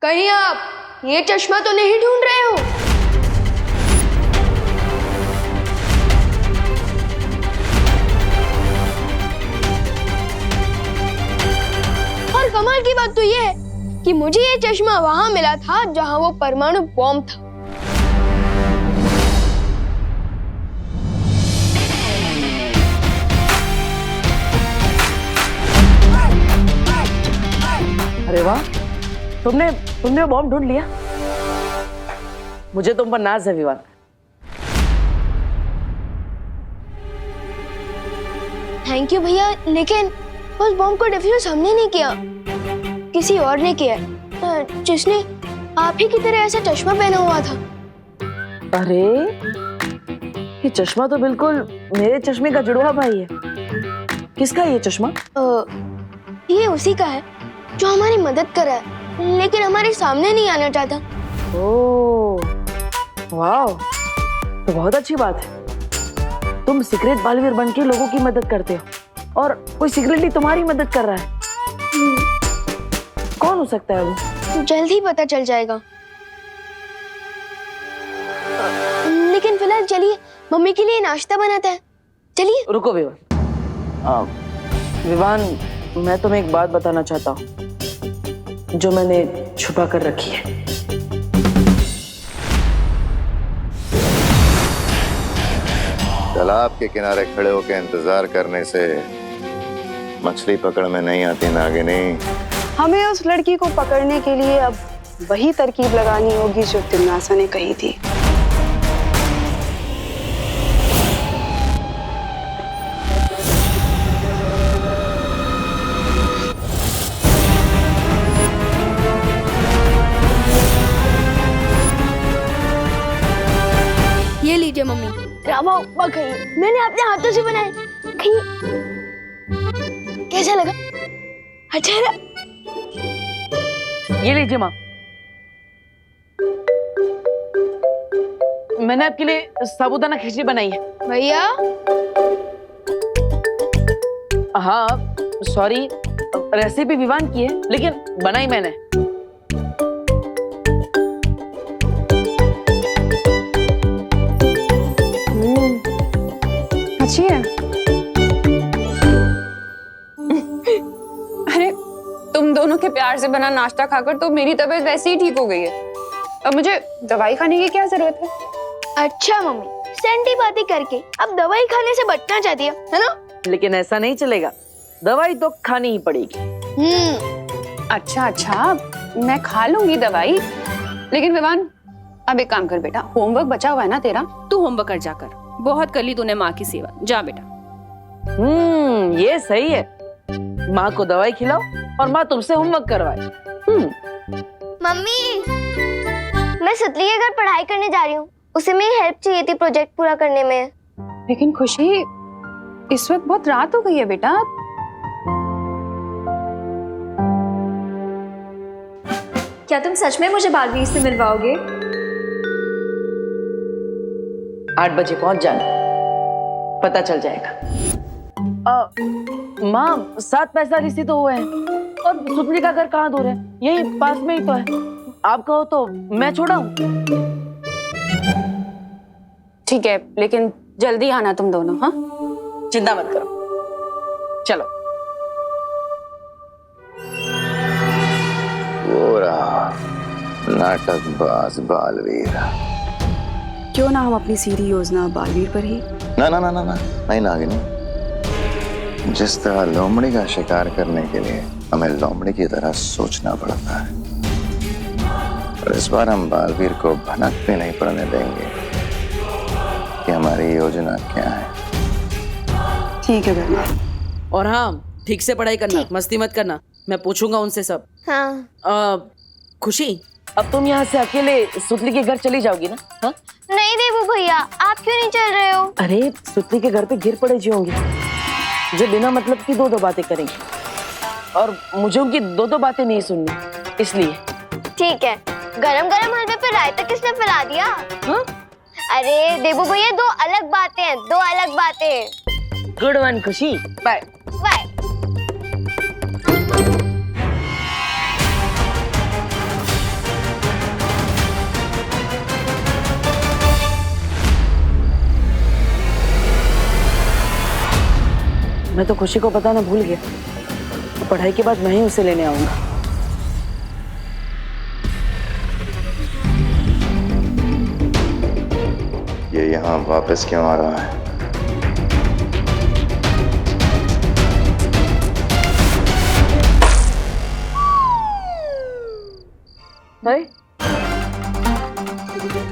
कहीं आप ये चश्मा तो नहीं ढूंढ रहे हो? और कमाल की बात तो ये है कि मुझे ये चश्मा वहां मिला था जहां वो परमाणु बॉम्ब था। अरे वाह, तुमने वो बॉम्ब ढूंढ लिया। मुझे तुम पर नाज है विवान। थैंक यू भैया, लेकिन उस बॉम्ब को डिफ्यूज हमने नहीं किया, किसी और ने किया, जिसने आप ही की तरह ऐसा चश्मा पहना हुआ था। अरे ये चश्मा तो बिल्कुल मेरे चश्मे का जुड़वा भाई है। किसका है ये चश्मा? ये उसी का है जो हमारी मदद कर रहा है, लेकिन हमारे सामने नहीं आना चाहता। ओह वाह, तो बहुत अच्छी बात है। तुम सीक्रेट बालवीर बन के लोगों की मदद करते हो और कोई सीक्रेटली तुम्हारी मदद कर रहा है। कौन हो सकता है वो? जल्द ही पता चल जाएगा। लेकिन फिलहाल चलिए मम्मी के लिए नाश्ता बनाता है। चलिए। रुको विवान। विवान, मैं तुम्हें एक बात बताना चाहता हूँ जो मैंने छुपा कर रखी है। तालाब के किनारे खड़े होकर इंतजार करने से मछली पकड़ में नहीं आती नागिनी। हमें उस लड़की को पकड़ने के लिए अब वही तरकीब लगानी होगी जो तिम्नासा ने कही थी। ये लीजिए मम्मी, रामा उपमा खाइए, मैंने अपने हाथों से बनाए। खाइए। कैसा लगा? अच्छा है? ये लीजिए माँ, मैंने आपके लिए साबूदाना खिचड़ी बनाई है। भैया। हाँ सॉरी, रेसिपी विवान की है लेकिन बनाई मैंने। अच्छी है। अरे तुम दोनों के प्यार से बना नाश्ता खाकर तो मेरी तबीयत वैसे ही ठीक हो गई है। अब मुझे दवाई खाने की क्या जरूरत है? अच्छा मम्मी, सैंडी बातें करके अब दवाई खाने से बचना चाहती है ना? लेकिन ऐसा नहीं चलेगा, दवाई तो खानी ही पड़ेगी। अच्छा, मैं खा लूंगी दवाई, लेकिन विवान अब एक काम कर बेटा, होमवर्क बचा हुआ है ना तेरा, तू होमवर्क कर जाकर। बहुत कर ली तूने माँ की सेवा, जा बेटा। ये सही है। माँ को दवाई खिलाओ और माँ तुमसे होमवर्क करवाए। मम्मी, मैं सुतली के घर पढ़ाई करने जा रही हूँ, उसे मेरी हेल्प चाहिए थी प्रोजेक्ट पूरा करने में। लेकिन खुशी, इस वक्त बहुत रात हो गई है बेटा। क्या तुम सच में मुझे बालवीर से मिलवाओगे? 8 बजे पहुंच जाना, पता चल जाएगा। माँ 7 पैंतालीस ही तो हुए हैं और सुपली का घर कहाँ दूर है? यही पास में ही तो है। आप कहो तो मैं छोड़ाऊं? ठीक है, लेकिन जल्दी आना तुम दोनों। हाँ, चिंता मत करो, चलो। वो रहा नाटकबाज बालवीर। क्यों ना हम अपनी सीधी योजना बालवीर पर ही। ना ना ना ना ना, नहीं नागिनी। जिस तरह लोमड़ी का शिकार करने के लिए हमें लोमड़ी की तरह सोचना पड़ता है, और इस बार हम बालवीर को भनक भी नहीं पड़ने देंगे कि हमारी योजना क्या है। ठीक है बेटा। और हाँ, ठीक से पढ़ाई करना, मस्ती मत करना, मैं पूछूंगा उनसे सब। हाँ। खुशी, अब तुम यहाँ से अकेले सुतली के घर चली जाओगी ना? हाँ? नहीं देवू भैया, आप क्यों नहीं चल रहे हो? अरे सुतली के घर पे गिर पड़े जी होंगे जो बिना मतलब की दो बातें करेंगे, और मुझे उनकी दो बातें नहीं सुननी, इसलिए। ठीक है। गरम गरम हलवे पे रायता किसने फैला दिया? हाँ? अरे देवू भैया, दो अलग बातें हैं, दो अलग बातें। गुड वन खुशी, बाय बाय। मैं तो खुशी को बताना भूल गया। पढ़ाई के बाद मैं ही उसे लेने आऊंगा। ये यहाँ वापस क्यों आ रहा है? अरे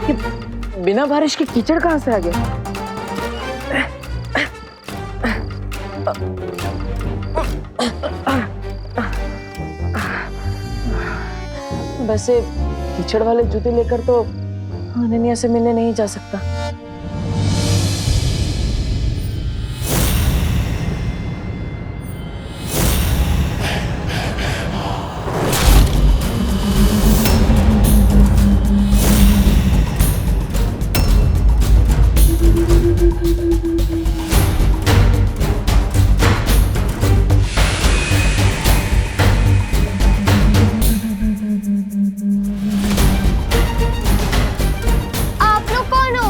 ये बिना बारिश के कीचड़ कहाँ से आ गया? वैसे कीचड़ वाले जूते लेकर तो अनन्या से मिलने नहीं जा सकता। आप लोग कौन हो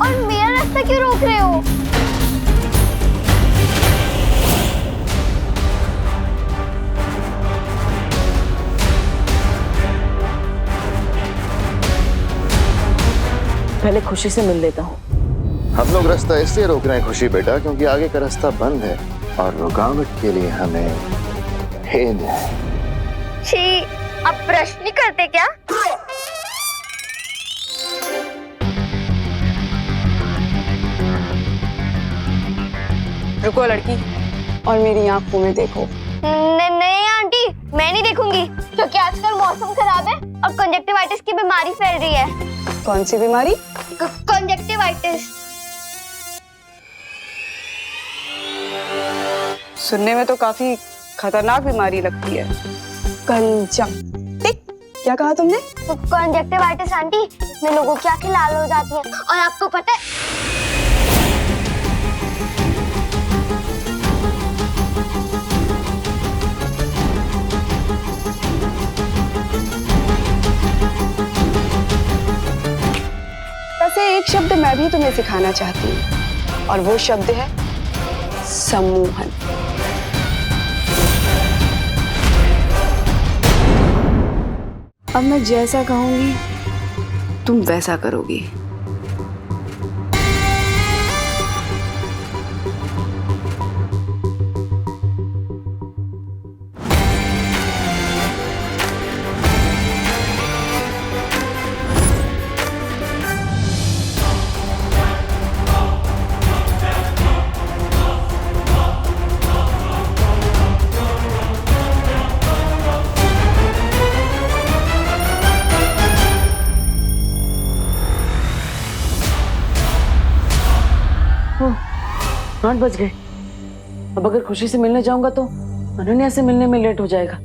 और मेरा रास्ता क्यों रोक रहे हो? पहले खुशी से मिल लेता हूँ। हम लोग रास्ता इसलिए रोक रहे हैं खुशी बेटा, क्योंकि आगे का रास्ता बंद है और रुकावट के लिए हमें भेद है। छी, अब प्रश्न नहीं करते क्या? रुको लड़की, और मेरी आंखों में देखो। नहीं आंटी, मैं नहीं देखूंगी, क्योंकि आजकल मौसम खराब है और कंजक्टिवाइटिस की बीमारी फैल रही है। कौन सी बीमारी? कंजक्टिवाइटिस। सुनने में तो काफी खतरनाक बीमारी लगती है। कंजक्टिव, क्या कहा तुमने? कंजक्टिवाइटिस आंटी, में लोगों की आंखें लाल हो जाती हैं और आपको पता है वैसे एक शब्द मैं भी तुम्हें सिखाना चाहती हूँ, और वो शब्द है सम्मोहन। अब मैं जैसा कहूंगी तुम वैसा करोगी। ओह, 8 बज गए। अब अगर खुशी से मिलने जाऊंगा तो अनन्या से मिलने में लेट हो जाएगा।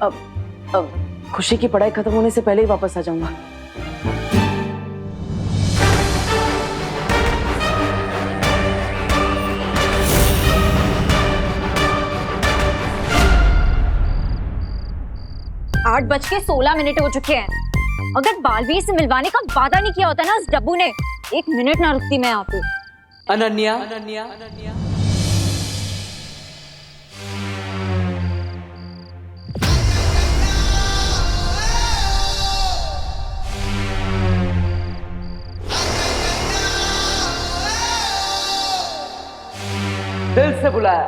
अब खुशी की पढ़ाई खत्म होने से पहले ही वापस आ जाऊंगा। आठ बज के 16 मिनट हो चुके हैं। अगर बालवीर से मिलवाने का वादा नहीं किया होता ना उस डब्बू ने, 1 मिनट ना रुकती मैं यहाँ पे। अनन्या, दिल से बुलाया,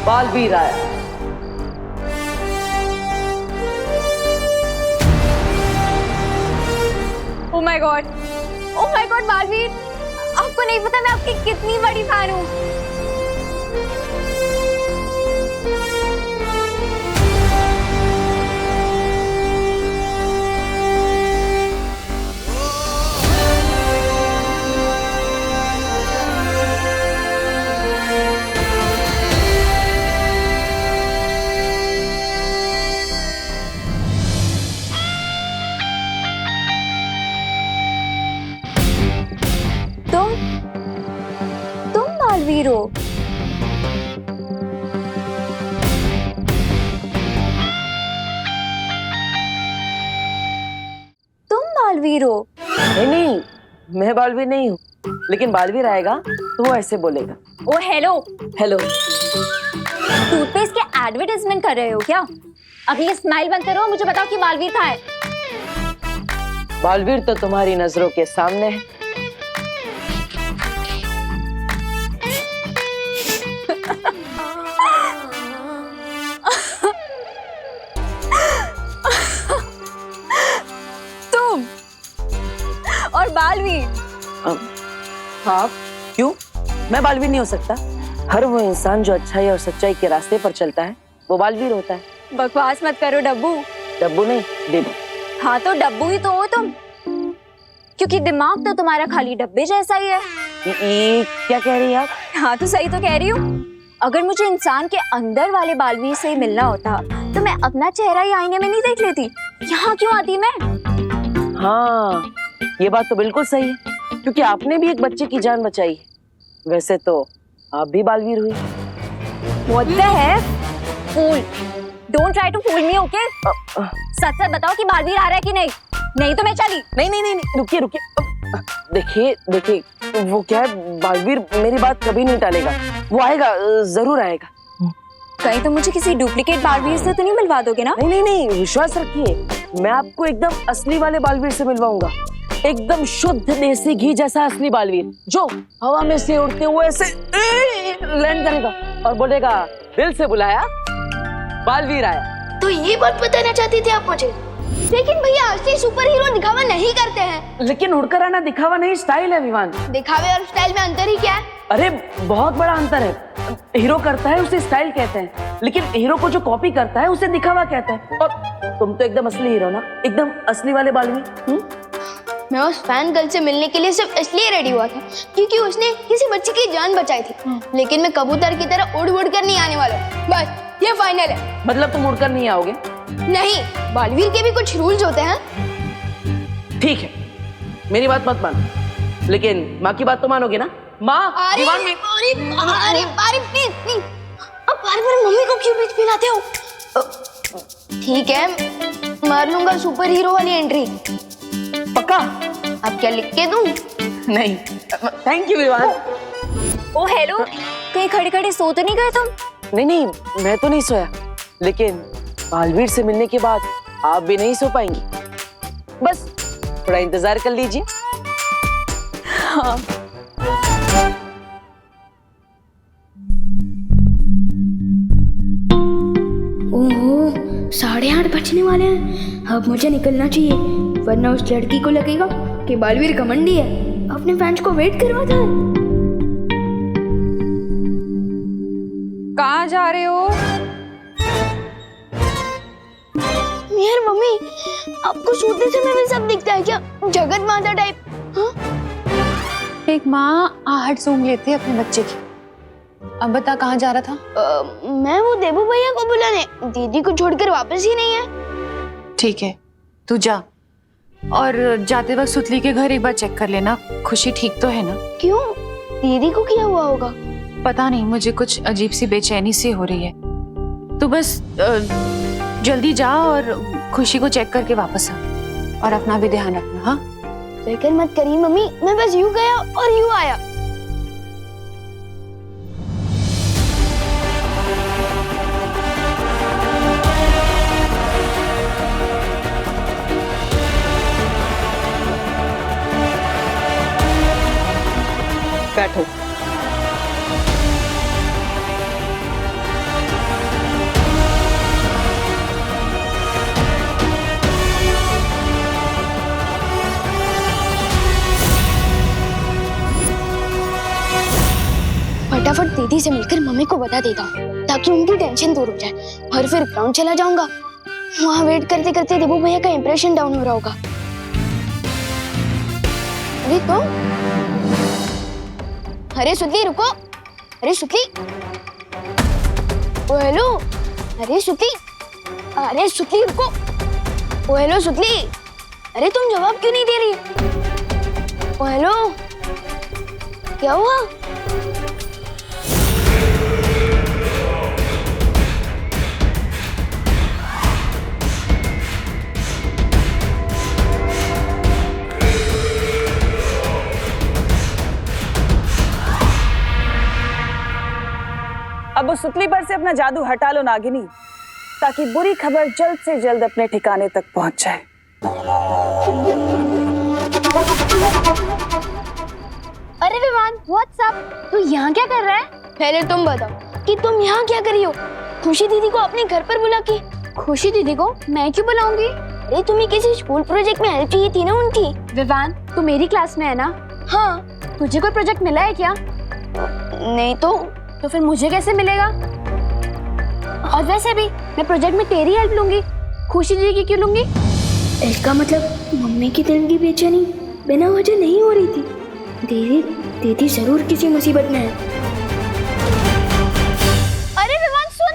बालवीर आया। ओह माय गॉड बालवीर, आपको नहीं पता मैं आपकी कितनी बड़ी फैन हूँ। तुम बालवीर हो? तुम बालवीर हो? नहीं, मैं बालवीर नहीं हूँ। लेकिन बालवीर आएगा तो वो ऐसे बोलेगा, ओ हेलो, हेलो। टूथपेस्ट के एडवर्टाइजमेंट कर रहे हो क्या? अभी ये स्माइल बंद करो, मुझे बताओ कि बालवीर कहाँ है? बालवीर तो तुम्हारी नजरों के सामने है। तुम और बालवीर। हाँ, क्यों? मैं बालवीर नहीं हो सकता? हर वो इंसान जो अच्छाई और सच्चाई के रास्ते पर चलता है वो बालवीर होता है। बकवास मत करो डब्बू। डब्बू नहीं, डिब। हाँ तो डब्बू ही तो हो तुम, क्योंकि दिमाग तो तुम्हारा खाली डब्बे जैसा ही है। ये क्या कह रही है आप? हाँ तो सही तो कह रही हूँ। अगर मुझे इंसान के अंदर वाले बालवीर से ही मिलना होता तो मैं अपना चेहरा ही आईने में नहीं देख लेती, यहाँ क्यों आती मैं? हाँ, ये बात तो बिल्कुल सही है, क्योंकि आपने भी एक बच्चे की जान बचाई। वैसे तो आप भी बालवीर हुई। What the heck? Fool! Don't try to fool me, okay? सच सच बताओ कि बालवीर आ रहा है कि नहीं? नहीं तो मैं चली। नहीं नहीं नहीं, नहीं। रुकिए रुकिए, देखिए देखिए, वो क्या है, बालवीर मेरी बात कभी नहीं टालेगा, वो आएगा, जरूर आएगा। कहीं तो मुझे किसी डुप्लीकेट बालवीर से तो नहीं मिलवा दोगे ना? नहीं नहीं नहीं, विश्वास रखिए, मैं आपको एकदम असली वाले बालवीर से मिलवाऊंगा। एकदम शुद्ध देसी घी जैसा असली बालवीर, जो हवा में से उड़ते हुए ऐसे लैंड करेगा और बोलेगा, दिल से बुलाया, बालवीर आया। तो ये बात बताना चाहती थी आप मुझे? लेकिन भैया असली सुपर हीरो दिखावा नहीं करते हैं। लेकिन उड़कर आना दिखावा नहीं, स्टाइल है विवान। दिखावे और स्टाइल में अंतर ही क्या है? अरे बहुत बड़ा अंतर है। हीरो करता है उसे स्टाइल कहते हैं, लेकिन हीरो को जो कॉपी करता है उसे दिखावा कहते हैं। और तुम तो एकदम असली हीरो ना, एकदम असली वाले बालवीर। मैं उस फैन गर्ल से मिलने के लिए सिर्फ इसलिए रेडी हुआ था क्योंकि उसने किसी बच्चे की जान बचाई थी, लेकिन मैं कबूतर की तरह उड़ उड़ कर नहीं आने वाला। बस ये फाइनल है। मतलब तुम उड़कर नहीं आओगे? नहीं, बालवीर के भी कुछ रूल्स होते हैं। ठीक है, मेरी बात मत मानो, लेकिन माँ की बात तो मानोगे ना? माँ, अरे दीवान में अरे अरे अरे प्लीज प्लीज, अब बार बार मम्मी को क्यों बीच में लाते हो? ठीक है, मार लूंगा सुपर हीरो वाली एंट्री। पक्का? अब क्या लिख के दूं? नहीं, thank you Vivaan. Oh hello, कहीं खड़े खड़े सो तो नहीं गए तुम? नहीं नहीं, मैं तो नहीं सोया, लेकिन बालवीर से मिलने के बाद आप भी नहीं सो पाएंगी। बस थोड़ा इंतजार कर लीजिए। हाँ। ओहो, 8:30 बजने वाले हैं। अब मुझे निकलना चाहिए, वरना उस लड़की को लगेगा कि बालवीर घमंडी है, अपने फैंस को वेट करवाता है। कहाँ जा रहे हो? यार मम्मी, आपको सोते समय में सब दिखता है क्या? जगत माता टाइप? हाँ? एक माँ आहट सूंघ लेती है अपने बच्चे की। अब बता कहाँ जा रहा था? मैं वो देबू भैया को बुलाने, दीदी को छोड़कर वापस ही नहीं है। ठीक है, तू जा, और जाते वक्त सुतली के घर एक बार चेक कर लेना, खुशी ठीक तो है ना? क्यों? दीदी को क्या हुआ होगा? पता नहीं, मुझे कुछ अजीब सी बेचैनी सी हो रही है। तू बस जल्दी जा और खुशी को चेक करके वापस आ, और अपना भी ध्यान रखना। हाँ, फिक्र मत करिए मम्मी, मैं बस यूं गया और यूं आया। बैठो। फटाफट दीदी से मिलकर मम्मी को बता देता हूँ ताकि उनकी टेंशन दूर हो जाए, और फिर ग्राउंड चला जाऊंगा। वहाँ वेट करते करते देबू भैया का इंप्रेशन डाउन हो रहा होगा। अरे तुम, अरे सुतली रुको, अरे सुतली, ओ हेलो, अरे सुतली, अरे सुतली रुको, ओ हेलो सुतली, अरे तुम जवाब क्यों नहीं दे रही? ओ हेलो, क्या हुआ? उस सुतली पर से अपना जादू हटा लो नागिनी, ताकि बुरी खबर जल्द से जल्द अपने ठिकाने तक पहुंच जाए। अरे विवान, व्हाट्सअप? तू यहाँ क्या कर रहा है? पहले तुम बताओ कि तुम यहाँ क्या कर रही हो? खुशी दीदी को अपने घर पर बुला के। खुशी दीदी को मैं क्यों बुलाऊंगी? अरे तुम्हें किसी स्कूल प्रोजेक्ट में हेल्प चाहिए थी ना उनकी। विवान, तू मेरी क्लास में है ना? हाँ। तुझे कोई प्रोजेक्ट मिला है क्या? नहीं तो फिर मुझे कैसे मिलेगा? और वैसे भी मैं प्रोजेक्ट में तेरी हेल्प लूंगी, खुशी दीदी की क्यों लूंगी? इसका मतलब मम्मी की दिल की बेचैनी बिना वजह नहीं हो रही थी। दीदी जरूर किसी मुसीबत में है। अरे विवान सुन।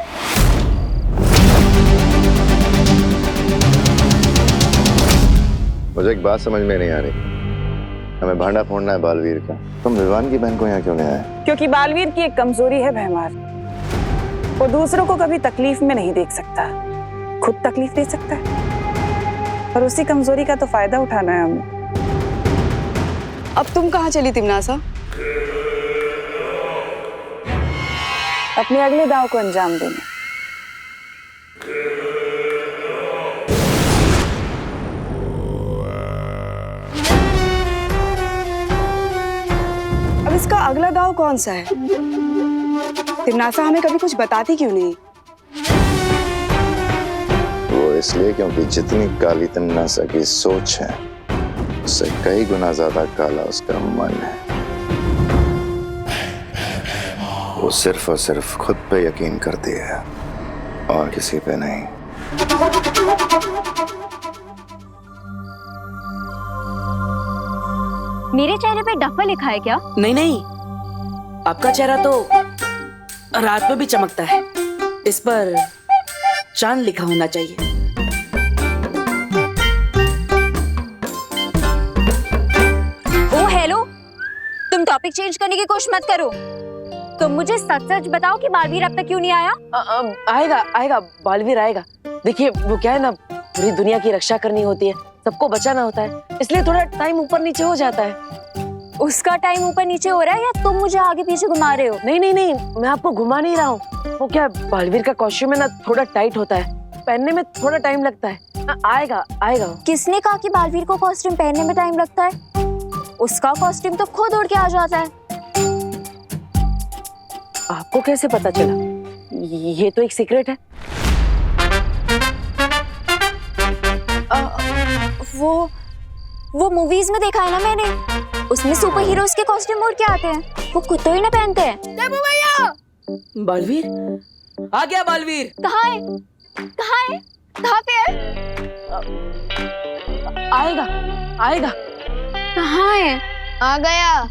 मुझे एक बात समझ में नहीं आ रही। हमें भांडा फोड़ना है बालवीर का। तुम विवान की बहन को यहाँ क्यों ले आए? क्योंकि बालवीर की एक कमजोरी है भैमार, वो दूसरों को कभी तकलीफ में नहीं देख सकता, खुद तकलीफ दे सकता है, और उसी कमजोरी का तो फायदा उठाना है हमें। अब तुम कहाँ चली तिमनासा? अपने अगले दाव को अंजाम देने। अब इसका अगला दाव कौन सा है? तिमनासा हमें कभी कुछ बताती क्यों नहीं? वो इसलिए क्योंकि जितनी काली तिमनासा की सोच है, उससे कई गुना ज्यादा काला उसका मन है। वो सिर्फ और सिर्फ खुद पे यकीन करती है और किसी पे नहीं। मेरे चेहरे पे डफा लिखा है क्या? नहीं नहीं, आपका चेहरा तो रात में भी चमकता है। इस पर चांद लिखा होना चाहिए। ओ हेलो, तुम टॉपिक चेंज करने की कोशिश मत करो। तुम मुझे सच सच बताओ कि बालवीर अब तक क्यों नहीं आया? आएगा आएगा, बालवीर आएगा। देखिए वो क्या है ना, पूरी दुनिया की रक्षा करनी होती है, सबको बचाना होता है, इसलिए थोड़ा टाइम ऊपर नीचे हो जाता है। उसका टाइम ऊपर नीचे हो रहा है या तुम मुझे आगे पीछे घुमा रहे हो? नहीं नहीं नहीं, मैं आपको घुमा नहीं रहा हूँ। वो क्या, बालवीर का कॉस्ट्यूम है ना, थोड़ा टाइट होता है, पहनने में थोड़ा टाइम लगता है। आएगा आएगा। किसने कहा कि बालवीर को कॉस्ट्यूम पहनने में टाइम लगता है? उसका कॉस्ट्यूम तो खुद उड़ के आ जाता है। आपको कैसे पता चला? ये तो एक सीक्रेट है। वो मूवीज में देखा है ना मैंने, उसमें सुपर हीरोज के कॉस्ट्यूम उड़ के आते हैं, वो खुद तो ही ना पहनते हैं। बालवीर आ गया। बालवीर कहाँ है? कहाँ है? कहाँ पे है? आएगा आएगा। कहाँ है? आ गया।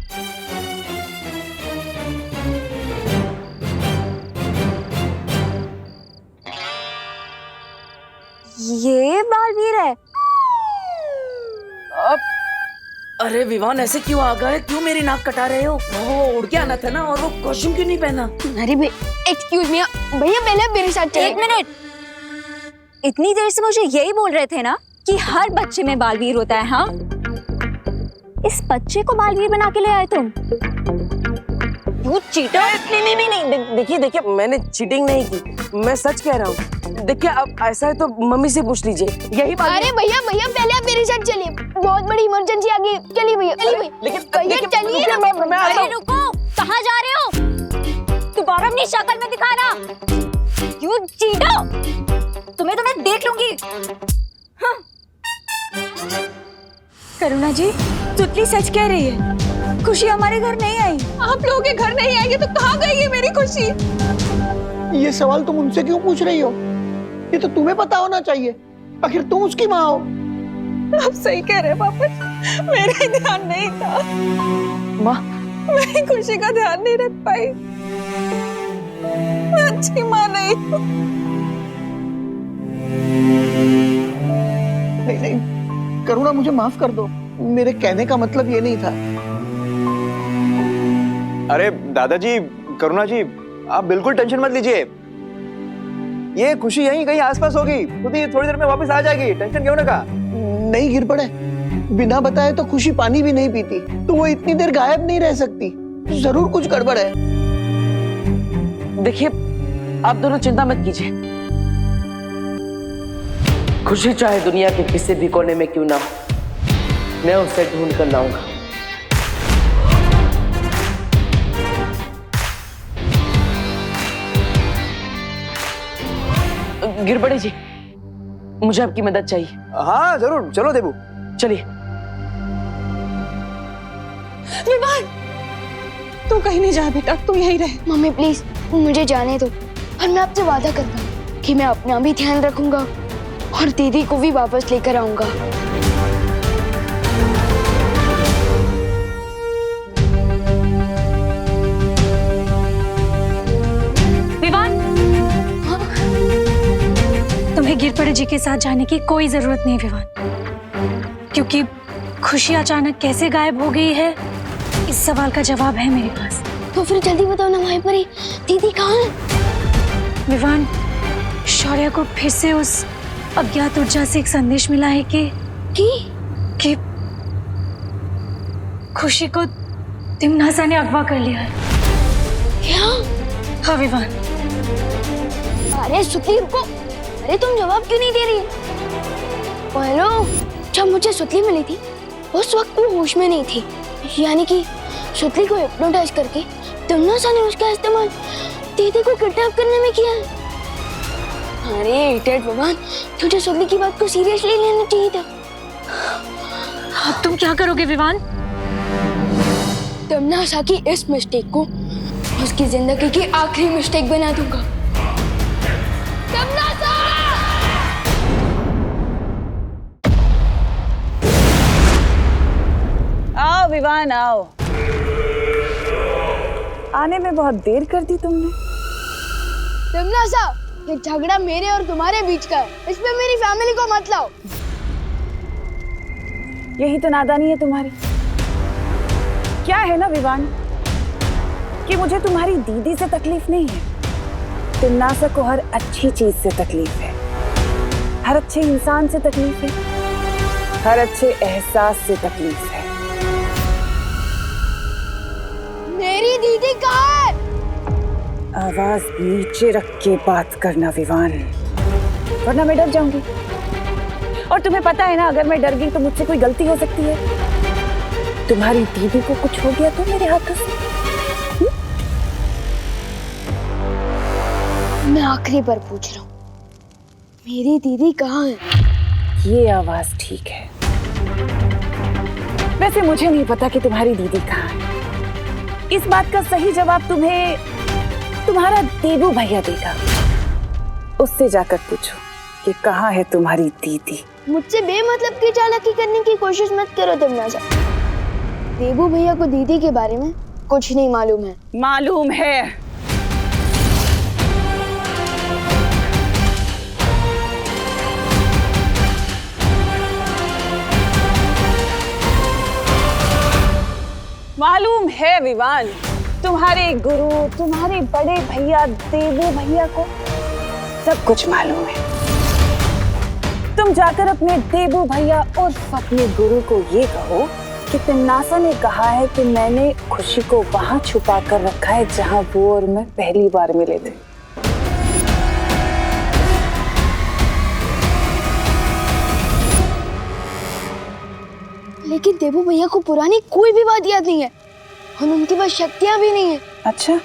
ये बालवीर है? अरे विवान, ऐसे क्यों आ गए? क्यों मेरी नाक कटा रहे हो? वो उड़ के आना था ना, और वो कॉस्ट्यूम क्यों नहीं पहना? अरे एक्सक्यूज मी भैया, पहले मेरे साथ चलिए। एक मिनट, इतनी देर से मुझे यही बोल रहे थे ना कि हर बच्चे में बालवीर होता है। हाँ, इस बच्चे को बालवीर बना के ले आए तुम। You cheater. नहीं नहीं नहीं, देखिए देखिए, मैंने चीटिंग नहीं की, मैं सच कह रहा हूँ। देखिए अब ऐसा है तो मम्मी से पूछ लीजिए, यही बात। अरे भैया पहले आप मेरे साथ चलिए, बहुत बड़ी इमरजेंसी आ गई। चलिए भैया, लेकिन भैया चलिए ना। मैं आता अरे हूँ। रुको, कहाँ जा रहे हो? दोबारा अपनी शक्ल में दिखाना। यू चीटर, तुम्हें तो मैं देख लूंगी। हाँ। करुणा जी, तुतली सच कह रही है, खुशी हमारे घर नहीं आई। आप लोगों के घर नहीं आएगी तो कहाँ गई है मेरी खुशी? ये सवाल तुम उनसे क्यों पूछ रही हो? ये तो तुम्हें पता होना चाहिए, आखिर तुम उसकी माँ हो। आप सही कह रहे पापा, मेरा ध्यान नहीं था। माँ, मैं खुशी का ध्यान नहीं रख पाई। मैं अच्छी माँ नहीं हूँ। नहीं, करुणा मुझे माफ कर दो, मेरे कहने का मतलब ये नहीं था। अरे दादाजी, करुणा जी, आप बिल्कुल टेंशन मत लीजिए। ये खुशी यहीं कहीं आसपास होगी, खुद ही थोड़ी देर में वापस आ जाएगी, टेंशन क्यों ना का। नहीं गिर पड़े, बिना बताए तो खुशी पानी भी नहीं पीती, तो वो इतनी देर गायब नहीं रह सकती। जरूर कुछ गड़बड़ है। देखिए आप दोनों चिंता मत कीजिए। खुशी चाहे दुनिया के किसी भी कोने में क्यों ना हो, मैं उसे ढूंढ कर लाऊंगा। गिरबड़े जी, मुझे आपकी मदद चाहिए। हाँ जरूर, चलो देबू। चलिए। विवान, तू कहीं नहीं जा बेटा, तू यहीं रहे। मम्मी प्लीज मुझे जाने दो, और मैं आपसे वादा करता हूँ कि मैं अपना भी ध्यान रखूंगा और दीदी को भी वापस लेकर आऊंगा। विवान, तुम्हें गिरपड़े जी के साथ जाने की कोई जरूरत नहीं विवान, क्योंकि खुशी अचानक कैसे गायब हो गई है इस सवाल का जवाब है मेरे पास। तो फिर जल्दी बताओ ना माही परी, दीदी कहाँ है? विवान, शौर्य को फिर से उस अज्ञात ऊर्जा से एक संदेश मिला है कि खुशी को तिमनासा ने अगवा कर लिया है। क्या? हाँ विवान। अरे सुतली रुको, अरे तुम जवाब क्यों नहीं दे रही? हेलो, जब मुझे सुतली मिली थी उस वक्त वो होश में नहीं थी, यानी कि सुतली को हिप्नोटाइज करके तिमनासा ने उसका इस्तेमाल दीदी को किडनैप करने में किया है। अरे इडियट भगवान, तुझे सुतली की बात को सीरियसली लेना चाहिए था। अब तुम क्या करोगे विवान? तिमनासा की इस मिस्टेक को उसकी जिंदगी की आखिरी मिस्टेक बना दूंगा। तिमनासा! आओ विवान आओ। आने में बहुत देर कर दी तुमने। तिमनासा, ये झगड़ा मेरे और तुम्हारे बीच का है, इसमें मेरी फैमिली को मत लाओ। यही तो नादानी है तुम्हारी। क्या है ना विवान कि मुझे तुम्हारी दीदी से तकलीफ नहीं है, तिमनासा को हर अच्छी चीज से तकलीफ है, हर अच्छे इंसान से तकलीफ है, हर अच्छे एहसास से तकलीफ है। मेरी दीदी कहाँ है? आवाज नीचे रख के बात करना विवान, वरना मैं डर जाऊंगी। और तुम्हें पता है ना, अगर मैं डर गई तो मुझसे कोई गलती हो सकती है। तुम्हारी दीदी को कुछ हो गया तो मेरे हाथों से। मैं आखिरी बार पूछ रहा हूँ, मेरी दीदी कहाँ है? ये आवाज ठीक है। वैसे मुझे नहीं पता कि तुम्हारी दीदी कहाँ है। इस बात का सही जवाब तुम्हें तुम्हारा देबू भैया देगा। उससे जाकर पूछो कि कहाँ है तुम्हारी दीदी। मुझसे बेमतलब की चालाकी करने की कोशिश मत करो तिमनासा। देबू भैया को दीदी के बारे में कुछ नहीं मालूम है। मालूम है। मालूम है विवान, तुम्हारे गुरु, तुम्हारे बड़े भैया देबू भैया को सब कुछ मालूम है। तुम जाकर अपने देबू भैया और अपने गुरु को ये कहो कि तिमनासा ने कहा है कि मैंने खुशी को वहां छुपा कर रखा है जहां वो और मैं पहली बार मिले थे। लेकिन देबू भैया को पुरानी कोई भी बात याद नहीं है और उनके पास शक्तियां भी नहीं है। अच्छा,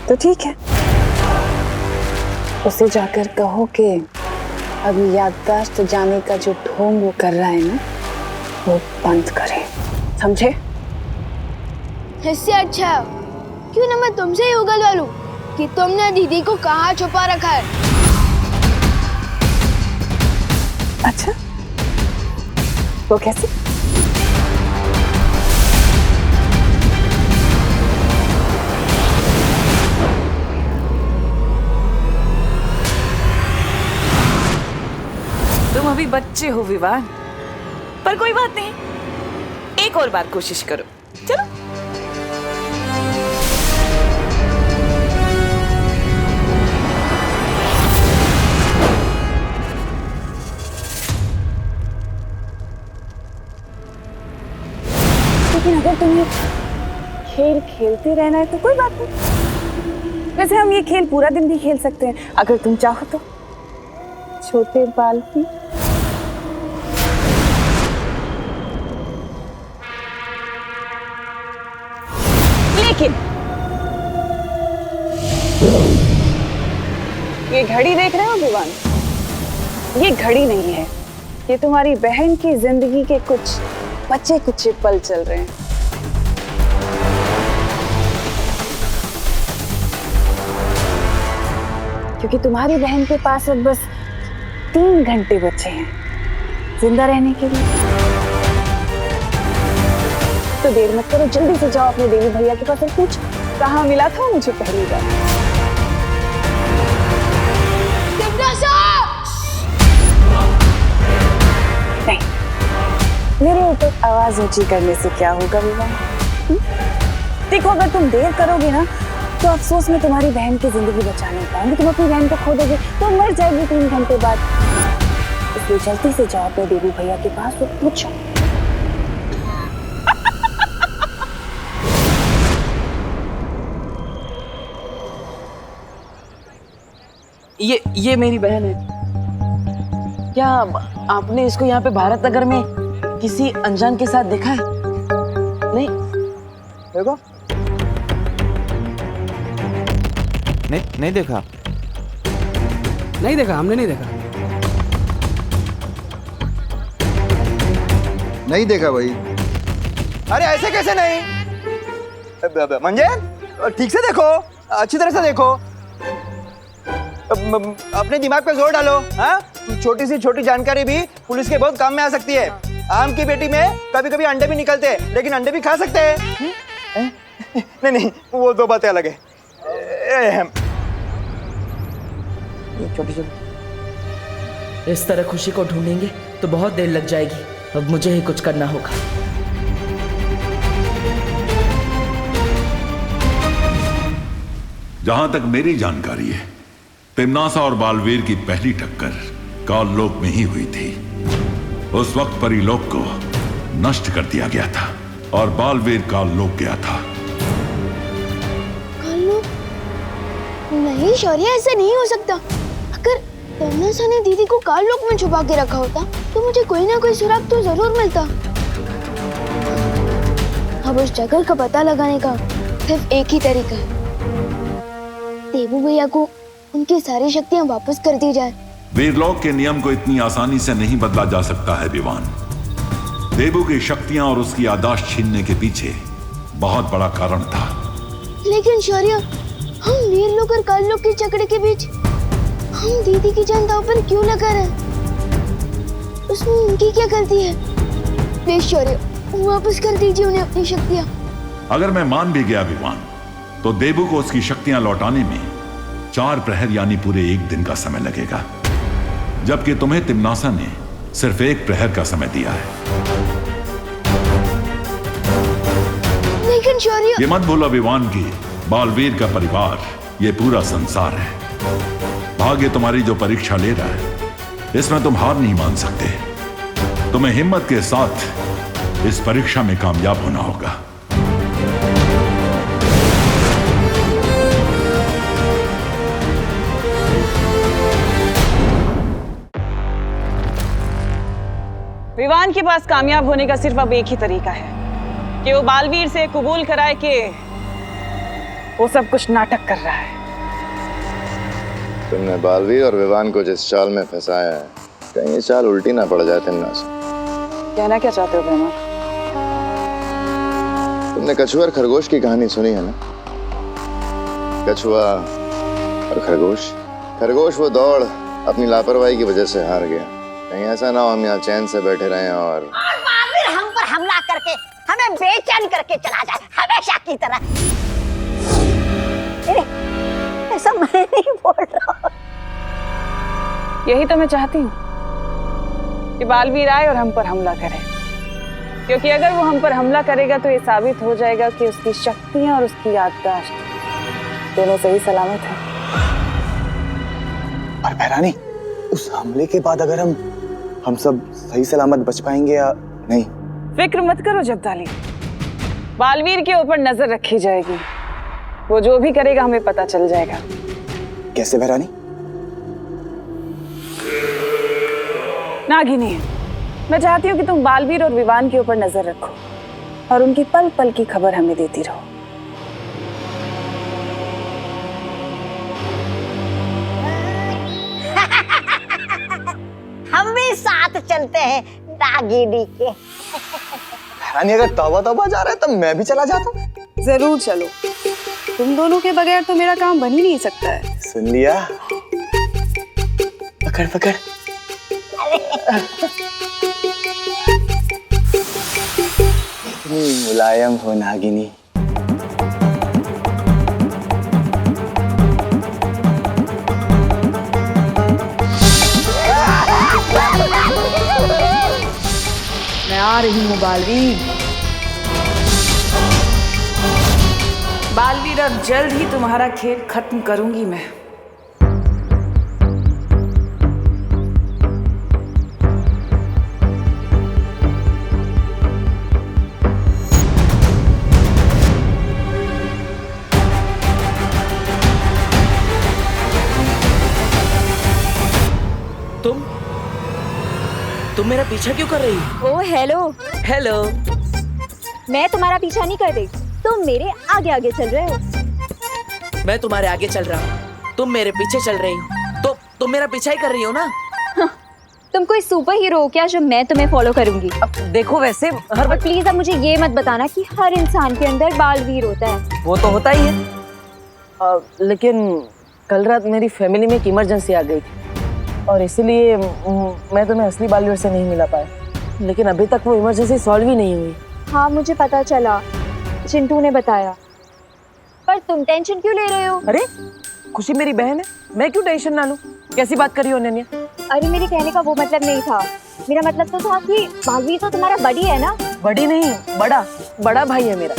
तो ठीक है, उसे जाकर कहो कि अभी याददाश्त जाने का जो ढोंग वो कर रहा है ना, वो बंद करे, समझे? इससे अच्छा क्यों ना मैं तुमसे ही उगलवा लूं कि तुमने दीदी को कहाँ छुपा रखा है। अच्छा, वो कैसे? तुम अभी बच्चे हो विवान, पर कोई बात नहीं, एक और बार कोशिश करो। चलो। लेकिन अगर तुम्हें खेल खेलते रहना है तो कोई बात नहीं, वैसे हम ये खेल पूरा दिन भी खेल सकते हैं अगर तुम चाहो तो, छोटे बालवीर। लेकिन ये घड़ी देख रहे हो विवान, ये घड़ी नहीं है, ये तुम्हारी बहन की जिंदगी के कुछ बचे कुछ पल चल रहे हैं। क्योंकि तुम्हारी बहन के पास अब बस 3 घंटे बचे हैं जिंदा रहने के लिए। तो देर मत करो, जल्दी से जाओ अपने देवी भैया के पास और पूछ कहाँ मिला था मुझे पहली बार। नहीं, मेरे ऊपर आवाज ऊंची करने से क्या होगा विवान? देखो, अगर तुम देर करोगे ना तो अफसोस में तुम्हारी बहन की जिंदगी बचा नहीं पाएंगे, तुम अपनी बहन को खो दोगे तो मर जाएगी 3 घंटे बाद। इसलिए जल्दी से जाओ अपने देवी भैया के पास और पूछो। ये मेरी बहन है। क्या आपने इसको यहाँ पे भारत नगर में किसी अनजान के साथ देखा है? नहीं देखो, नहीं देखा। नहीं देखा, हमने नहीं देखा। नहीं देखा भाई। अरे ऐसे कैसे नहीं? मंजे, ठीक से देखो, अच्छी तरह से देखो, अपने दिमाग पे जोर डालो। हाँ, छोटी सी छोटी जानकारी भी पुलिस के बहुत काम में आ सकती है। आम की बेटी में कभी कभी अंडे भी निकलते हैं, लेकिन अंडे भी खा सकते हैं। नहीं, वो 2 बातें अलग है। छोटी छोटी इस तरह खुशी को ढूंढेंगे तो बहुत देर लग जाएगी। अब मुझे ही कुछ करना होगा। जहां तक मेरी जानकारी है, तिम्नासा और बालवीर की पहली टक्कर काललोक में ही हुई थी। उस वक्त परीलोक को नष्ट कर दिया गया था और बालवीर काललोक गया था। काललोक? नहीं शौर्य, ऐसा नहीं हो सकता। अगर तिम्नासा ने दीदी को काललोक में छुपा के रखा होता तो मुझे कोई ना कोई सुराग तो जरूर मिलता। अब उस जगह का पता लगाने का सिर्फ एक ही तरीका है, देवू भैया को उनकी सारी शक्तियां वापस कर दी जाए। वीरलोक के नियम को इतनी आसानी से नहीं बदला जा सकता है विवान। देवू की शक्तियां और उसकी याददाश्त छीनने के पीछे बहुत बड़ा कारण था। लेकिन शौर्य, हम वीरलोक और काललोक के झगड़े के बीच हम दीदी की जान दांव पर क्यों लगा रहे? उसमें उनकी क्या गलती है? प्लीज शौर्य, वापस कर दीजिए उन्हें अपनी शक्तियां। अगर मैं मान भी गया विवान, तो देवू को उसकी शक्तियां लौटाने में 4 प्रहर यानी पूरे 1 दिन का समय लगेगा, जबकि तुम्हें तिम्नासा ने सिर्फ 1 प्रहर का समय दिया है। लेकिन शौर्य, ये मत भूलो विवान की बालवीर का परिवार ये पूरा संसार है। भाग्य तुम्हारी जो परीक्षा ले रहा है, इसमें तुम हार नहीं मान सकते। तुम्हें हिम्मत के साथ इस परीक्षा में कामयाब होना होगा। विवान के पास कामयाब होने का सिर्फ अब एक ही तरीका है कि वो बालवीर से कबूल कराए कि वो सब कुछ नाटक कर रहा है। तुमने बालवीर और विवान को जिस चाल में फंसाया है, कहीं ये चाल उल्टी ना पड़ जाए तिम्नासा। कहना क्या चाहते हो ब्रह्मा? तुमने कछुआ और खरगोश की कहानी सुनी है ना? कछुआ और खरगोश। खरगोश वो दौड़ अपनी लापरवाही की वजह से हार गया। कहीं ऐसा ना हो हम यहाँ चैन से बैठे रहें और बालवीर हम पर हमला करके हमें बेचैन करके चला जाए हमेशा की तरह। ऐसा मैं नहीं बोल रहा। यही तो मैं चाहती हूँ कि बालवीर आए और हम पर हमला करे, क्योंकि अगर वो हम पर हमला करेगा तो ये साबित हो जाएगा कि उसकी शक्तियां और उसकी याददाश्त दोनों सही सलामत है। पर बहरानी, उस हमले के बाद अगर हम सब सही सलामत बच पाएंगे या नहीं? फिक्र मत करो जब्दाली, बालवीर के ऊपर नजर रखी जाएगी वो जो भी करेगा हमें पता चल जाएगा। कैसे भैरानी? नागिनी, मैं चाहती हूँ कि तुम बालवीर और विवान के ऊपर नजर रखो और उनकी पल पल की खबर हमें देती रहो। हम भी साथ चलते हैं नागिनी के। भैरानी अगर तौबा तौबा जा रहा है तब मैं भी चला जाता हूँ। जरूर चलो, तुम दोनों के बगैर तो मेरा काम बन ही नहीं सकता है। सुन लिया? पकड़ पकड़। इतनी मुलायम हो नागिनी। मैं आ रही हूँ बालवीर। बालवीर, अब जल्द ही तुम्हारा खेल खत्म करूंगी मैं। तुम मेरा पीछा क्यों कर रही हो? ओ हेलो। हेलो। मैं तुम्हारा पीछा नहीं कर रही, तुम मेरे आगे आगे चल रहे हो। मैं तुम्हारे आगे चल रहा हूँ, तुम मेरे पीछे चल रही हो, तो तुम मेरा पीछा ही कर रही हो ना? हाँ, तुम कोई सुपर हीरो हो क्या जो मैं तुम्हें फॉलो करूंगी? अब देखो वैसे हर और प्लीज अब मुझे ये मत बताना कि हर इंसान के अंदर बालवीर होता है। वो तो होता ही है, लेकिन कल रात मेरी फैमिली में एक इमरजेंसी आ गई थी और इसीलिए मैं तुम्हें असली बालवीर से नहीं मिला पाया, लेकिन अभी तक वो इमरजेंसी सॉल्व ही नहीं हुई। हाँ मुझे पता चला, चिंटू ने बताया, पर तुम टेंशन क्यों ले रहे हो? अरे खुशी मेरी बहन है, मैं क्यों टेंशन ना लूं? कैसी बात कर रही हो अनन्या? अरे मेरे कहने का वो मतलब नहीं था, मेरा मतलब तो था कि बालवीर तो तुम्हारा बड़ी है ना। बड़ी नहीं, बड़ा भाई है मेरा।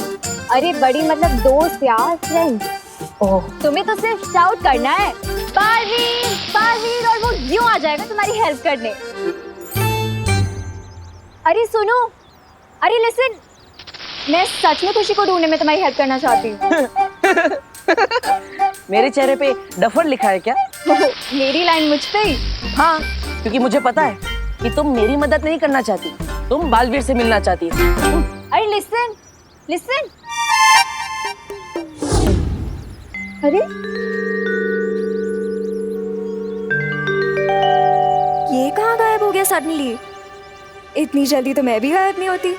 अरे बड़ी मतलब दोस्त यार, फ्रेंड। ओह, तुम्हें तो सिर्फ शाउट करना है बालवीर बालवीर और वो यूं आ जाएगा तुम्हारी हेल्प करने। अरे सुनो, अरे लिसन, मैं सच में खुशी को ढूंढने में तुम्हारी हेल्प करना चाहती हूँ। मेरे चेहरे पे डफर लिखा है क्या? मेरी लाइन मुझ पे ही? हाँ, क्योंकि मुझे पता है कि तुम मेरी मदद नहीं करना चाहती, तुम बालवीर से मिलना चाहती हो। अरे लिसन लिसन। अरे ये कहाँ गायब हो गया सडनली? इतनी जल्दी तो मैं भी गायब नहीं होती।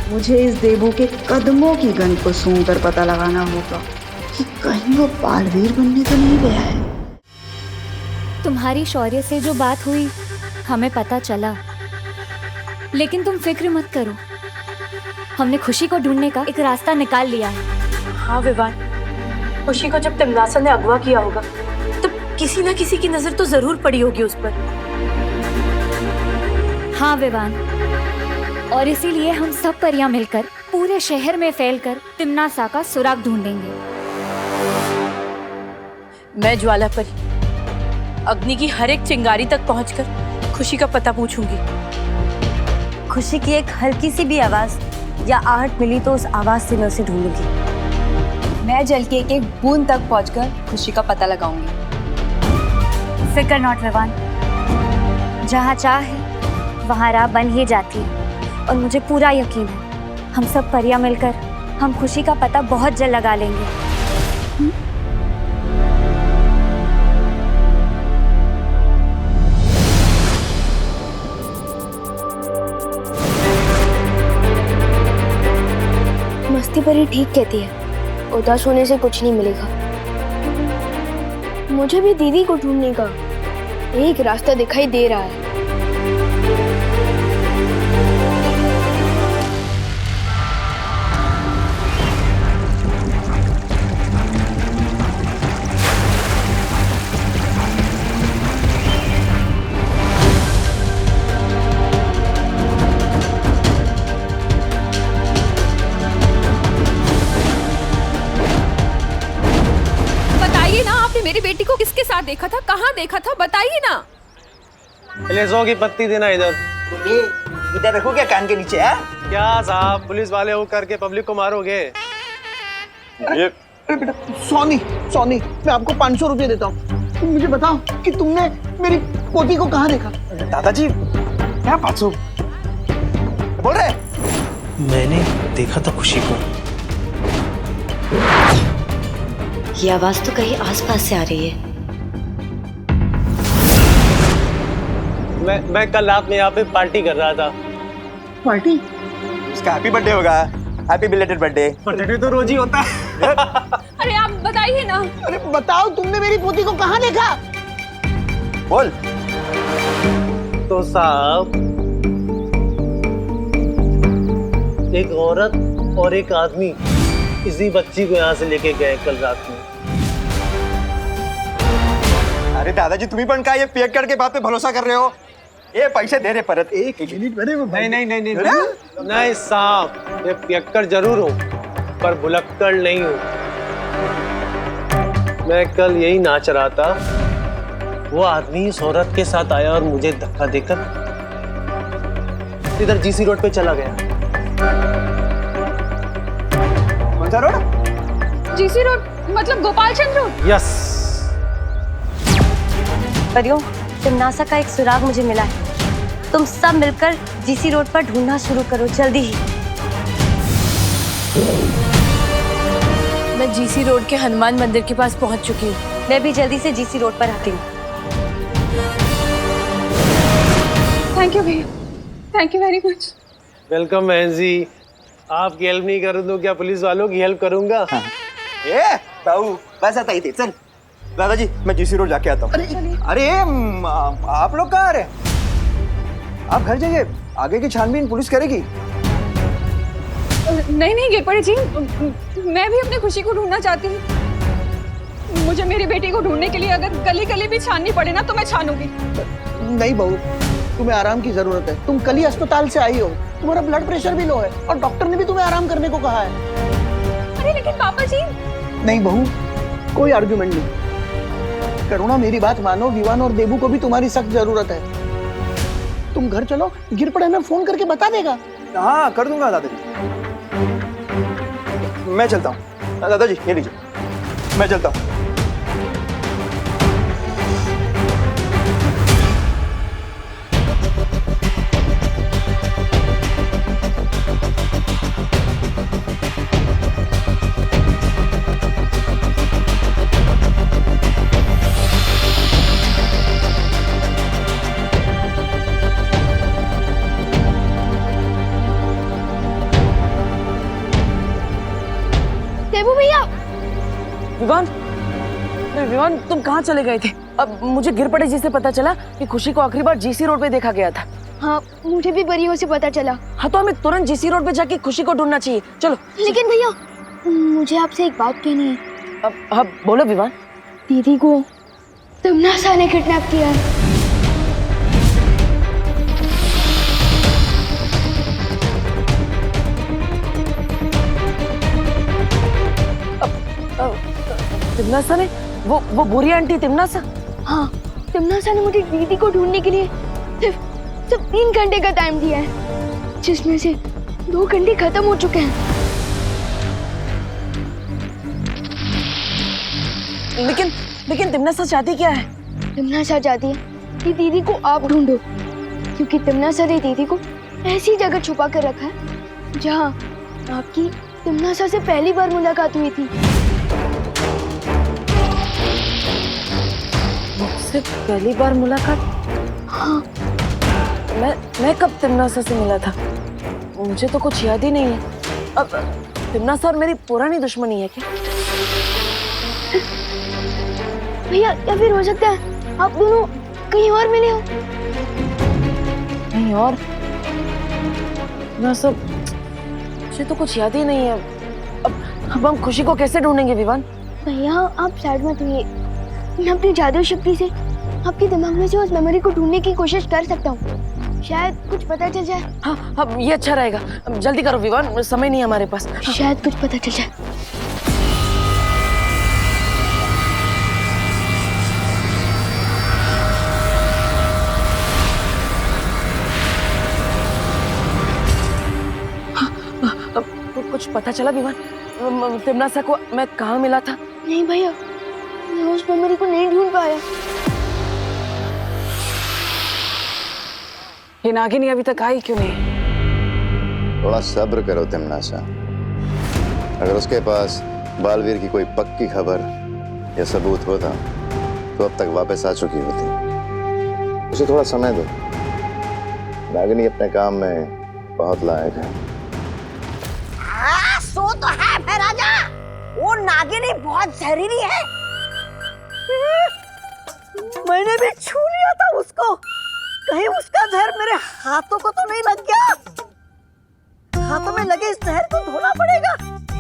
मुझे इस देवू के कदमों की गंध को सूंघकर पता लगाना होगा कि कहीं वो बालवीर बनने तो नहीं गया है। तुम्हारी शौर्य से जो बात हुई हमें पता चला, लेकिन तुम फिक्र मत करो, हमने खुशी को ढूंढने का एक रास्ता निकाल लिया है। हाँ विवान, खुशी को जब तिमनासा ने अगवा किया होगा तो किसी न किसी की नजर तो जरूर पड़ी होगी उस पर। हाँ विवान, और इसीलिए हम सब परियां मिलकर पूरे शहर में फैलकर तिमनासा का सुराग ढूंढेंगे। मैं ज्वाला परी अग्नि की हर एक चिंगारी तक पहुंचकर खुशी का पता पूछूंगी। खुशी की एक हल्की सी भी आवाज या आहट मिली तो उस आवाज से मैं उसे ढूंढूंगी। मैं जल की एक एक बूंद तक पहुंचकर खुशी का पता लगाऊंगी। फिकर नॉट विवान, जहाँ चाह है वहाँ राह बन ही जाती है, और मुझे पूरा यकीन है हम सब परियां मिलकर हम खुशी का पता बहुत जल्द लगा लेंगे। मस्ती परी ठीक कहती है, उदास होने से कुछ नहीं मिलेगा। मुझे भी दीदी को ढूंढने का एक रास्ता दिखाई दे रहा है। मेरी बेटी को किसके साथ देखा था, कहाँ देखा था, बताइए ना। लेसों की पत्ती देना इधर। इधर रखो क्या कान के नीचे है? क्या साहब, पुलिस वाले हो करके पब्लिक को मारोगे? अरे बेटा, सोनी सोनी, मैं आपको 500 रुपये देता हूँ। तुम मुझे बताओ कि तुमने मेरी पोती को कहाँ देखा? दादाजी क्या 500 बोल रहे? मैंने देखा था खुशी को। ये आवाज तो कहीं आसपास से आ रही है। मैं कल रात में यहाँ पे पार्टी कर रहा था। पार्टी? उसका हैप्पी बर्थडे होगा। Happy belated birthday. बर्थडे तो रोज ही होता है। अरे आप बताइए ना। अरे बताओ, तुमने मेरी पोती को कहाँ देखा? बोल। तो साहब, एक औरत और एक आदमी इसी बच्ची को यहाँ से लेके गए कल रात में। अरे दादाजी तुम्ही पण काय ये पेक करके बात पे भरोसा कर रहे हो? ये पैसे दे रहे परत। एक मिनट मेरे नहीं साहब, मैं पियक्कर जरूर हूँ पर भुलक्कड़ नहीं हूँ। मैं कल यही नाच रहा था, वो आदमी इस औरत के साथ आया और मुझे धक्का देकर इधर जीसी रोड पे चला गया। कौन सा रोड? जीसी रोड मतलब गोपाल चंद्र रोड? यस। परियों, तिमनासा का एक सुराग मुझे मिला है। तुम सब मिलकर जीसी रोड पर ढूंढना शुरू करो जल्दी ही। मैं जीसी रोड के हनुमान मंदिर के पास पहुंच चुकी हूँ। मैं भी जल्दी से जीसी रोड पर आती हूँ। थैंक यू भैया, thank you very much. Welcome बहन जी। आपकी हेल्प नहीं करूँ तो क्या पुलिस वालों की हेल्प करूंगा? ए बाबू बस आता ही थे। चल दादाजी, मैं जीसी रोड जाके आता हूँ। अरे आप लोग कहाँ आ रहे हैं? आप घर जाइए, आगे की छानबीन पुलिस करेगी। नहीं नहीं गिरपड़े जी, मैं भी अपनी खुशी को ढूंढना चाहती हूँ। मुझे मेरी बेटी को ढूंढने के लिए अगर गली गली भी छाननी पड़े ना तो मैं छानूंगी। नहीं बहू, तुम्हें आराम की जरूरत है। तुम कल ही अस्पताल से आई हो, तुम्हारा ब्लड प्रेशर भी लो है और डॉक्टर ने भी तुम्हें आराम करने को कहा है। अरे लेकिन पापा जी। नहीं बहू, कोई आर्ग्यूमेंट नहीं। करुणा मेरी बात मानो, विवान और देबू को भी तुम्हारी सख्त जरूरत है। तुम घर चलो, गिरपड़े में फोन करके बता देगा। हाँ कर दूंगा दादाजी। मैं चलता हूँ। दादाजी ये लीजिए, मैं चलता हूँ। देबू भैया। विवान, अरे विवान तुम कहाँ चले गए थे? अब मुझे गिरपड़े जी से पता चला कि खुशी को आखिरी बार जीसी रोड पे देखा गया था। हाँ, मुझे भी परियों से पता चला। हाँ तो हमें तुरंत जीसी रोड पे जाके खुशी को ढूंढना चाहिए। चलो। लेकिन भैया, मुझे आपसे एक बात कहनी है। अब बोलो विवान। दीदी को तिमनासा ने किडनैप किया है। तिमनासा ने? वो बुरी आंटी तिमनासा? हाँ, तिमनासा ने मुझे दीदी को ढूंढने के लिए सिर्फ 3 घंटे का टाइम दिया है, जिसमें से 2 घंटे खत्म हो चुके हैं। लेकिन तिमनासा चाहती क्या है? तिमनासा चाहती है कि दीदी को आप ढूंढो, क्योंकि तिमनासा ने दीदी को ऐसी जगह छुपा कर रखा है जहाँ आपकी तिमनासा से पहली बार मुलाकात हुई थी। मुझसे पहली बार मुलाकात? हाँ। मैं कब तिमनासा से मिला था? मुझे तो कुछ याद ही नहीं है। अब तिमनासा और मेरी पुरानी दुश्मनी है क्या? भैया, या फिर हो सकता है आप दोनों कहीं और मिले हो। कहीं और? ना सब, मुझे तो कुछ याद ही नहीं है। अब हम खुशी को कैसे ढूंढेंगे विवान? भैया आप सैड मत होइए, मैं अपनी जादू शक्ति से आपके दिमाग में से उस मेमोरी को ढूंढने की कोशिश कर सकता हूँ। शायद कुछ पता चल जाए। हाँ, अब ये अच्छा रहेगा। जल्दी करो विवान, समय नहीं है हमारे पास। शायद कुछ पता चल जाए। कुछ पता चला विवान? तिमनासा को मैं कहाँ मिला था? नहीं भैया, मैं उस मेमोरी को नहीं ढूंढ पाया। ये नागिनी अभी तक आई क्यों नहीं? थोड़ा सब्र करो तिमनासा। अगर उसके पास बालवीर की कोई पक्की खबर या सबूत होता तो अब तक वापस आ चुकी होती। उसे थोड़ा समय दो। नागिनी अपने काम में बहुत लायक है। हाँ, सो तो है फिर राजा। वो नागिनी बहुत जहरीली है। मैंने भी छू लिया था उसको। कहीं उसका जहर मेरे हाथों को तो नहीं लग गया? हाथों में लगे इस जहर को धोना पड़ेगा।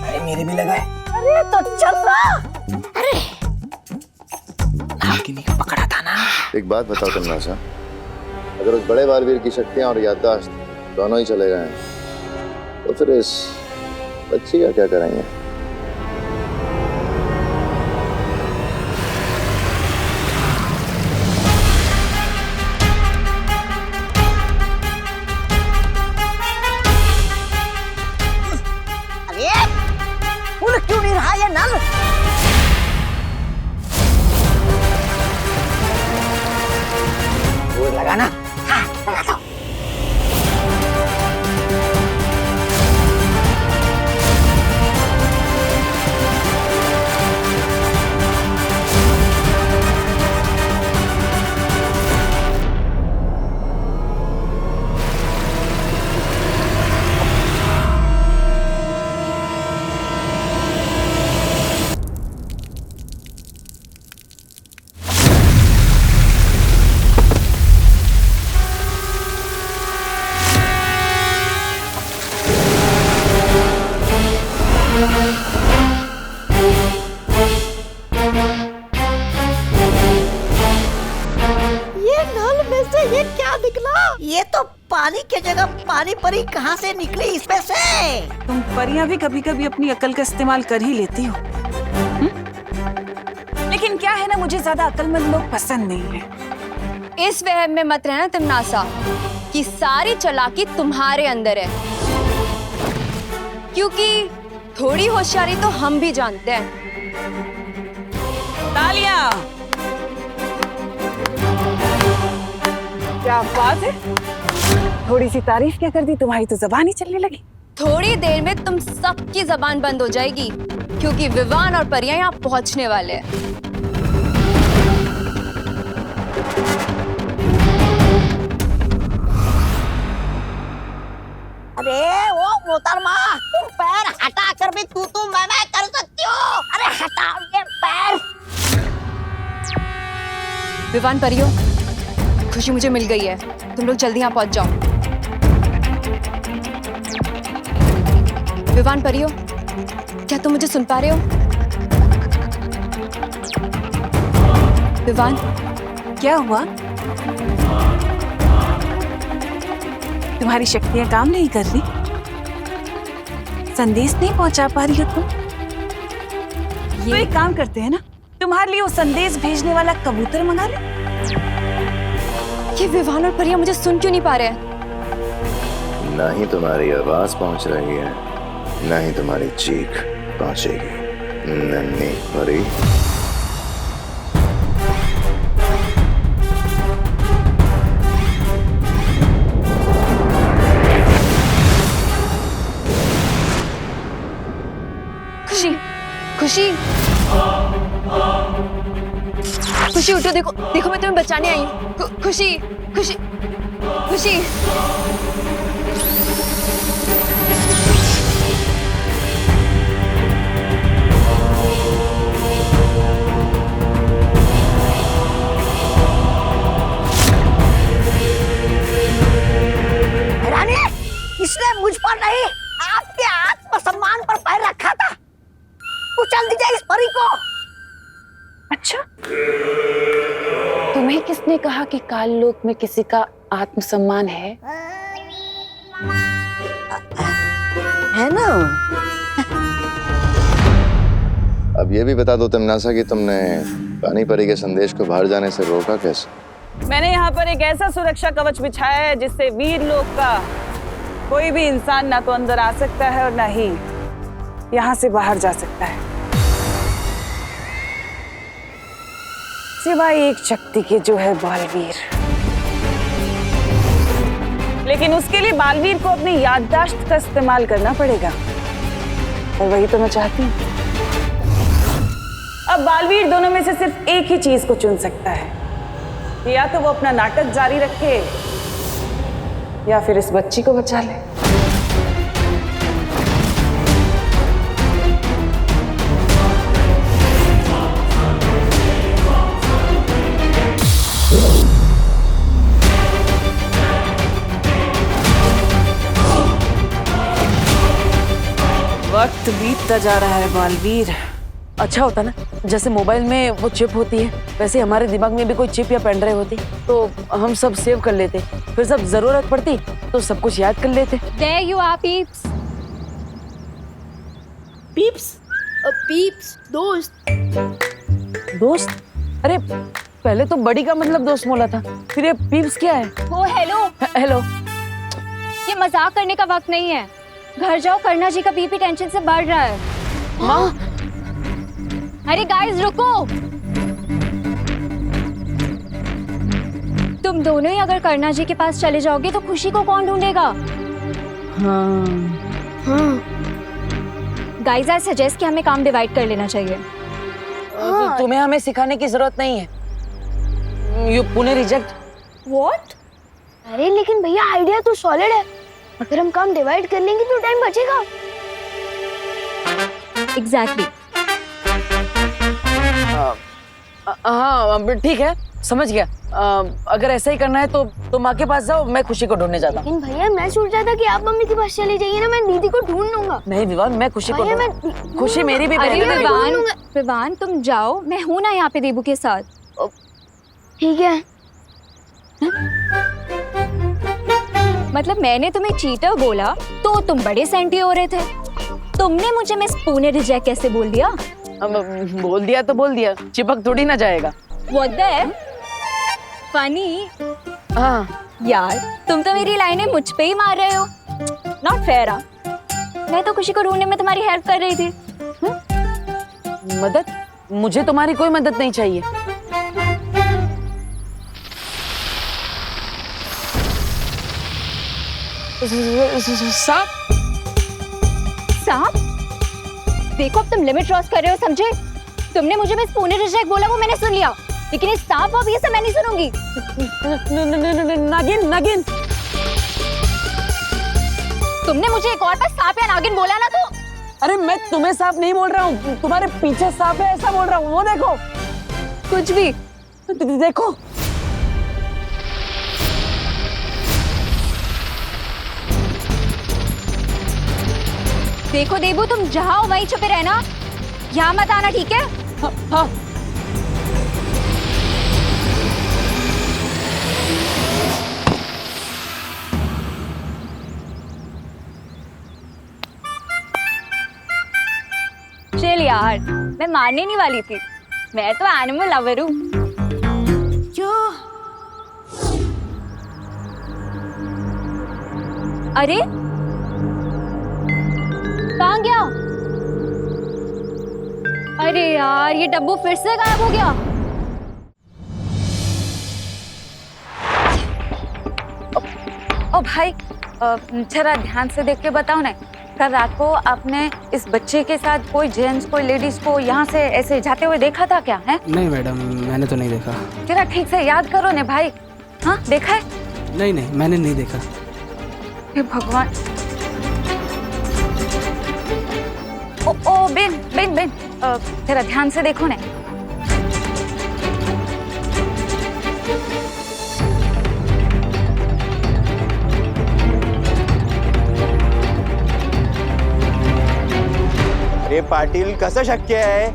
अरे मेरे भी लगा है। अरे तो चल रहा। अरे नागिनी को पकड़ा था ना। एक बात बताओ तिमनासा, अगर उस बड़े बालवीर की शक्तियां और याददाश्त दोनों ही चले गए तो फिर इस बच्ची का क्या करेंगे? अरे खुल क्यों नहीं रहा ये नल? वो लगा ना? हाँ, लगा दो। ये नल में से ये क्या निकला? ये तो पानी की जगह पानी परी कहाँ से निकली इसमें से? तुम परियां भी कभी कभी अपनी अकल का इस्तेमाल कर ही लेती हो। लेकिन क्या है ना, मुझे ज्यादा अकलमंद लोग पसंद नहीं है। इस वहम में मत रहना तिमनासा कि सारी चालाकी तुम्हारे अंदर है, क्योंकि थोड़ी होशियारी तो हम भी जानते हैं। तालियां! क्या बात है, थोड़ी सी तारीफ क्या कर दी, तुम्हारी तो जबान ही चलने लगी। थोड़ी देर में तुम सबकी जबान बंद हो जाएगी, क्योंकि विवान और परियां यहाँ पहुंचने वाले हैं। अरे वो मोहतरमा, तुम पैर हटा कर भी तू मैं कर सकती हो। अरे हटाओ ये पैर। विवान परियो, खुशी मुझे मिल गई है, तुम लोग जल्दी यहाँ पहुंच जाओ। विवान परियो, क्या तुम मुझे सुन पा रहे हो? विवान, क्या हुआ? तुम्हारी शक्तियां काम नहीं कर रही? संदेश नहीं पहुंचा पा रही हो तुम? तो एक काम करते हैं ना, तुम्हारे लिए वो संदेश भेजने वाला कबूतर मंगा ले। ये विवान और परिया मुझे सुन क्यों नहीं पा रहे हैं? ना ही तुम्हारी आवाज पहुंच रही है, ना ही तुम्हारी चीख पहुंचेगी, नन्ही परी। खुशी, खुशी, खुशी उठो, देखो देखो मैं तुम्हें बचाने आई हूँ। खुशी, खुशी, खुशी। रानी, इसने मुझ पर नहीं, आपके आत्मसम्मान पर पैर रखा था। उछल दीजिए इस परी को। अच्छा, तुम्हें किसने कहा कि काल लोक में किसी का आत्मसम्मान है? है ना? अब ये भी बता दो तिमनासा कि तुमने पानी परी के संदेश को बाहर जाने से रोका कैसे? मैंने यहाँ पर एक ऐसा सुरक्षा कवच बिछाया है जिससे वीर लोक का कोई भी इंसान ना तो अंदर आ सकता है और ना ही यहाँ से बाहर जा सकता है, सिवाय एक शक्ति के जो है बालवीर। लेकिन उसके लिए बालवीर को अपनी याददाश्त का इस्तेमाल करना पड़ेगा, और वही तो मैं चाहती हूँ। अब बालवीर दोनों में से सिर्फ एक ही चीज को चुन सकता है, या तो वो अपना नाटक जारी रखे या फिर इस बच्ची को बचा ले। वक्त बीतता जा रहा है बालवीर। अच्छा होता ना, जैसे मोबाइल में वो चिप होती है, वैसे हमारे दिमाग में भी कोई चिप या पेन ड्राइव होती तो हम सब सेव कर लेते, फिर जब जरूरत पड़ती तो सब कुछ याद कर लेते। There you are, peeps. Peeps peeps दोस्त। दोस्त? अरे पहले तो बड़ी का मतलब दोस्त बोला था, फिर ये पीप्स क्या है? ओ हेलो। हेलो। ये मजाक करने का वक्त नहीं है, घर जाओ, करना जी का बीपी टेंशन से बढ़ रहा है। माँ? अरे गाइस रुको, तुम दोनों ही अगर करना जी के पास चले जाओगे तो खुशी को कौन ढूंढेगा? हाँ। गाइस आई सजेस्ट कि हमें काम डिवाइड कर लेना चाहिए। तो तुम्हें हमें सिखाने की जरूरत नहीं है। You Pune reject. व्हाट? अरे लेकिन भैया आइडिया तो सॉलिड है, अगर हम काम डिवाइड कर लेंगे तो टाइम बचेगा। एग्जैक्टली। हाँ ठीक है, समझ गया। अगर ऐसा ही करना है तो माँ के पास जाओ, मैं खुशी को ढूंढने जाता हूँ। लेकिन भैया मैं सोच रहा था कि आप मम्मी के पास चले जाइए ना, मैं दीदी को ढूंढ लूंगा। नहीं विवान, मैं खुशी को खुशी मेरी भी बहन है। विवान तुम जाओ, मैं हूँ ना यहाँ पे देबू के साथ। ठीक है। मतलब मैंने तुम्हें चीटर बोला तो तुम बड़े सेंटी हो रहे थे, तुमने मुझे मिस पुणे रिजेक्ट कैसे बोल दिया? बोल दिया तो बोल दिया, चिपक थोड़ी ना जाएगा। What the? फनी। हाँ यार तुम तो मेरी लाइनें मुझ पे ही मार रहे हो, नॉट फेयर। मैं तो खुशी को ढूंढने में तुम्हारी हेल्प कर रही थी। मदद? मुझे तुम्हारी कोई मदद नहीं चाहिए। सांप? सांप? देखो अब तुम लिमिट क्रॉस कर रहे हो, समझे? तुमने मुझे मिस पुणे रिजेक्ट बोला, वो मैंने सुन लिया, लेकिन इस सांप अब ये सब मैं नहीं सुनूंगी। नागिन नागिन। तुमने मुझे एक और बार सांप या नागिन बोला ना तो। अरे मैं तुम्हें सांप नहीं बोल रहा हूँ, तुम्हारे पीछे सांप है ऐसा बोल रहा हूँ। वो देखो। कुछ भी देखो। देखो देबू, तुम जहाँ हो वहीं छुपे रहना, यहाँ मत आना, ठीक है? हाँ। चल यार, मैं मारने नहीं वाली थी, मैं तो एनिमल लवर हूँ। अरे कहाँ गया? अरे यार ये डब्बू फिर से गायब हो गया। ओ भाई, जरा ध्यान से देख के बताओ ना, कल रात को आपने इस बच्चे के साथ कोई जेंट्स कोई लेडीज को यहाँ से ऐसे जाते हुए देखा था क्या? है नहीं मैडम, मैंने तो नहीं देखा। जरा ठीक से याद करो ने भाई। हाँ देखा है? नहीं नहीं, मैंने नहीं देखा। हे भगवान। ओ बेन बेन बेन, जरा ध्यान से देखो ना। अरे पाटिल, कसं शक्य है?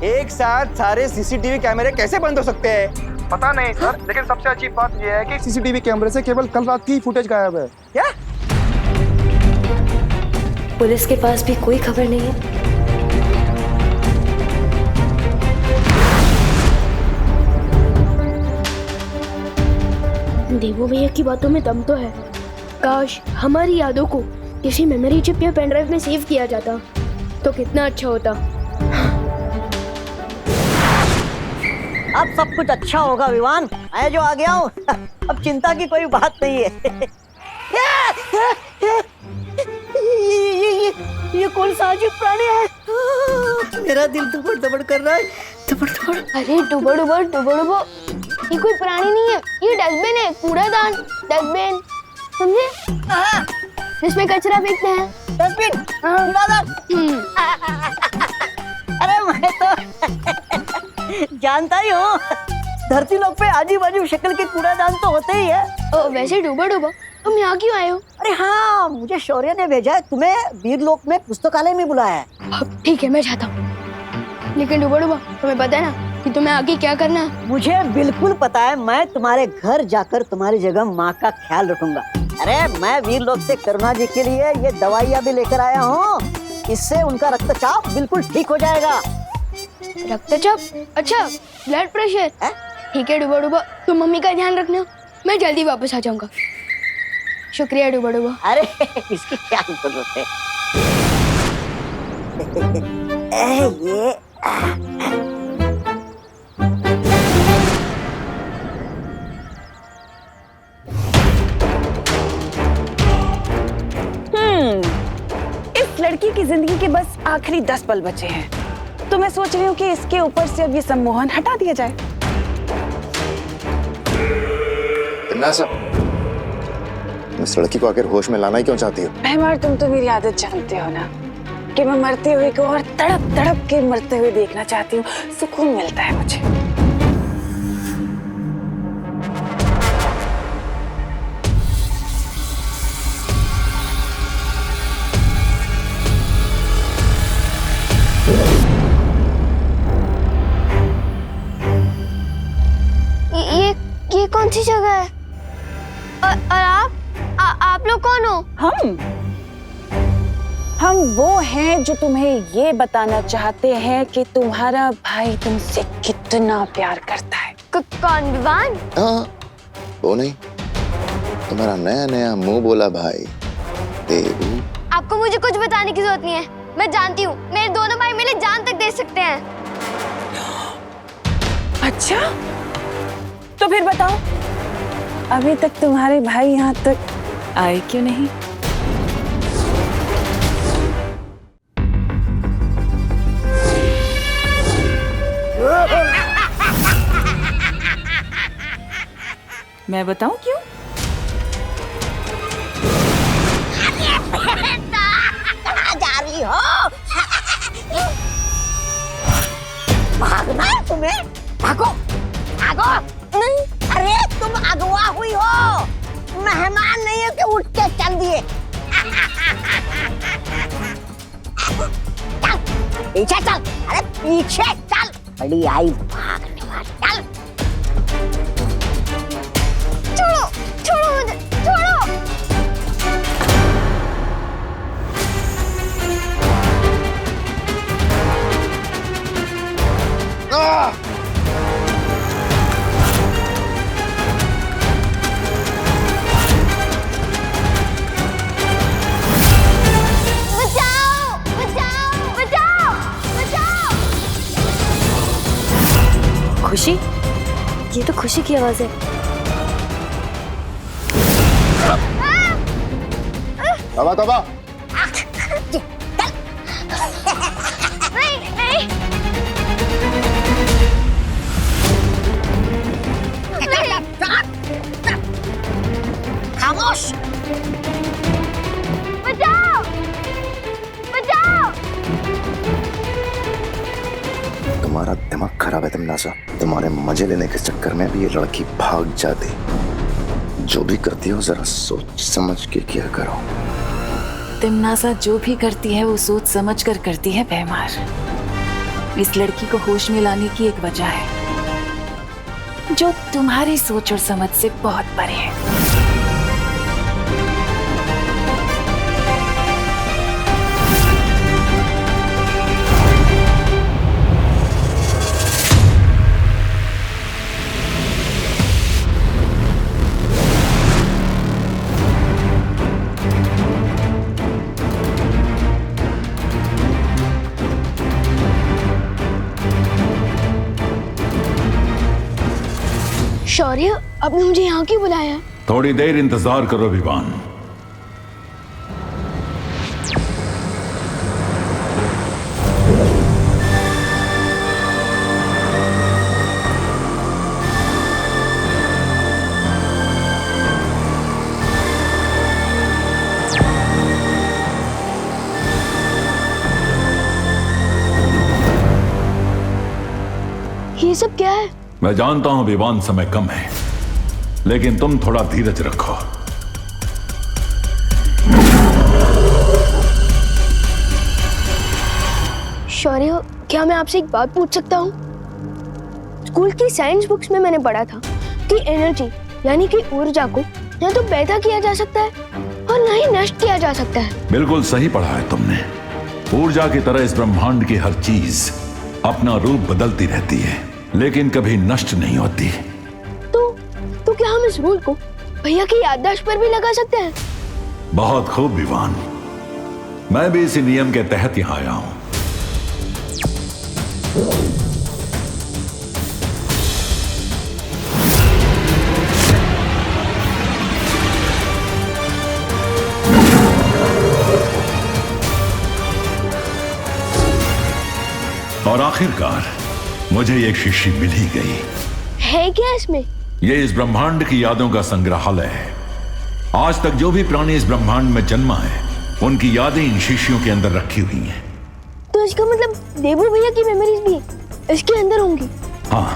एक साथ सारे सीसीटीवी कैमरे कैसे बंद हो सकते हैं? पता नहीं सर, लेकिन सबसे अच्छी बात यह है कि सीसीटीवी कैमरे से केवल कल रात की फुटेज गायब है। क्या? पुलिस के पास भी कोई खबर नहीं है। देवू भैया की बातों में दम तो है। काश हमारी यादों को किसी मेमोरी चिप या पेन ड्राइव में सेव किया जाता, तो कितना अच्छा होता। अब सब कुछ अच्छा होगा विवान, मैं जो आ गया हूँ। अब चिंता की कोई बात नहीं है। ये कौन सा अजीब प्राणी है? मेरा दिल दुबड़ दुबड़ कर रहा है, दुबड़ दुबड़। अरे डुबो डुबो डुबो डुबो, ये कोई प्राणी नहीं है, ये डस्टबिन है, कूड़ादान, डस्टबिन, समझे? जिसमें कचरा फेंकते हैं। डस्टबिन, कूड़ादान। अरे मैं तो जानता ही हूँ, धरती लोक पे अजीब अजीब शक्ल के कूड़ादान तो होते ही है। वैसे डुबो डुबो, तुम यहाँ क्यों आए हो? अरे हाँ, मुझे शौर्य ने भेजा है, तुम्हें वीरलोक में पुस्तकालय में बुलाया है। ठीक है, मैं जाता हूँ, लेकिन डुबो डुबो तुम्हें पता है ना कि तुम्हें आगे क्या करना है? मुझे बिल्कुल पता है, मैं तुम्हारे घर जाकर तुम्हारी जगह माँ का ख्याल रखूंगा। अरे मैं वीरलोक से करुणा जी के लिए ये दवाइयाँ भी लेकर आया हूँ, इससे उनका रक्तचाप बिल्कुल ठीक हो जाएगा। रक्तचाप? अच्छा, ब्लड प्रेशर। ठीक है डुबो डुबो, तुम मम्मी का ध्यान रखना, मैं जल्दी वापस आ जाऊंगा। शुक्रिया डुबो डुबो। अरे इसकी क्या जरूरत है? ये इस लड़की की जिंदगी के बस आखिरी 10 पल बचे हैं, तो मैं सोच रही हूँ कि इसके ऊपर से अब ये सम्मोहन हटा दिया जाए। इस लड़की को आखिर होश में लाना ही क्यों चाहती हो? भैमार, तुम तो मेरी आदत जानते हो ना कि मैं मरते हुए को और तड़प तड़प के मरते हुए देखना चाहती हूँ, सुकून मिलता है मुझे। ये कौन सी जगह है? और आप लोग कौन हो? हम वो हैं जो तुम्हें ये बताना चाहते हैं कि तुम्हारा भाई तुमसे कितना प्यार करता है। कौन, विवान? हाँ, वो नहीं, तुम्हारा नया नया मुंह बोला भाई देबू। आपको मुझे कुछ बताने की जरूरत नहीं है, मैं जानती हूँ, मेरे दोनों भाई मेरे जान तक दे सकते हैं। अच्छा, तो फिर बताओ, अभी तक तुम्हारे भाई यहाँ तक आए क्यों नहीं? मैं बताऊं क्यों? कहाँ जा रही हो? भागना है तुम्हें? भागो, भागो। नहीं, अरे तुम अगवा हुई हो, मेहमान नहीं हो कि उठ के चल दिए। चल, पीछे चल, अरे पीछे चल, बड़ी आई भागने वाली, चल। छोड़ो, छोड़ो मुझे, छोड़ो। खुशी, ये तो खुशी की आवाज है। तबा तबा। नहीं, नहीं। खामोश। बचाओ, बचाओ। तुम्हारा दिमाग खराब है तिमनासा, तुम्हारे मजे लेने के चक्कर में भी ये लड़की भाग जाती। जो भी करती हो जरा सोच समझ के किया करो। तिमनासा जो भी करती है वो सोच समझ कर करती है भैमार। इस लड़की को होश में लाने की एक वजह है जो तुम्हारी सोच और समझ से बहुत परे है। शौर्य, आपने मुझे यहाँ क्यों बुलाया? थोड़ी देर इंतजार करो विवान। ये सब क्या है? मैं जानता हूं विवान, समय कम है, लेकिन तुम थोड़ा धीरज रखो। शौर्य, क्या मैं आपसे एक बात पूछ सकता हूँ? स्कूल की साइंस बुक्स में मैंने पढ़ा था कि एनर्जी यानी कि ऊर्जा को न तो पैदा किया जा सकता है और न ही नष्ट किया जा सकता है। बिल्कुल सही पढ़ा है तुमने। ऊर्जा की तरह इस ब्रह्मांड की हर चीज अपना रूप बदलती रहती है, लेकिन कभी नष्ट नहीं होती। तो क्या हम इस रूल को भैया की याददाश्त पर भी लगा सकते हैं? बहुत खूब विवान, मैं भी इसी नियम के तहत यहाँ आया हूं। और आखिरकार मुझे एक शीशी मिल ही गई। है क्या इसमें? ये इस ब्रह्मांड की यादों का संग्रहालय है। आज तक जो भी प्राणी इस ब्रह्मांड में जन्मा है, उनकी यादें इन शीशियों के अंदर रखी हुई हैं। तो इसका मतलब देबू भैया की मेमोरीज भी इसके अंदर होंगी? हाँ,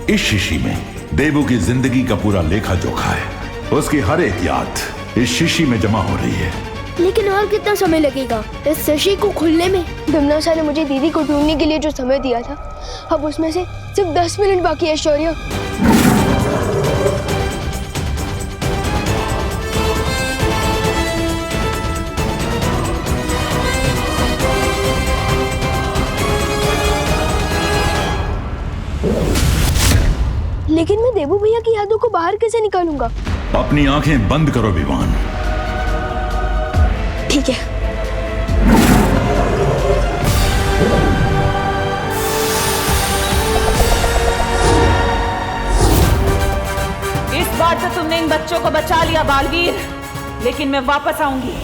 इस शीशी में देबू की जिंदगी का पूरा लेखा जोखा है। उसकी हर एक याद इस शीशी में जमा हो रही है। लेकिन और कितना समय लगेगा इस शीशी को खुलने में? दमनासा ने मुझे दीदी को ढूंढने के लिए जो समय दिया था, अब उसमें से सिर्फ 10 मिनट बाकी है। शौर्य, लेकिन मैं देबू भैया की यादों को बाहर कैसे निकालूंगा? अपनी आंखें बंद करो विवान। ठीक है। इस बार तो तुमने इन बच्चों को बचा लिया बालवीर, लेकिन मैं वापस आऊंगी।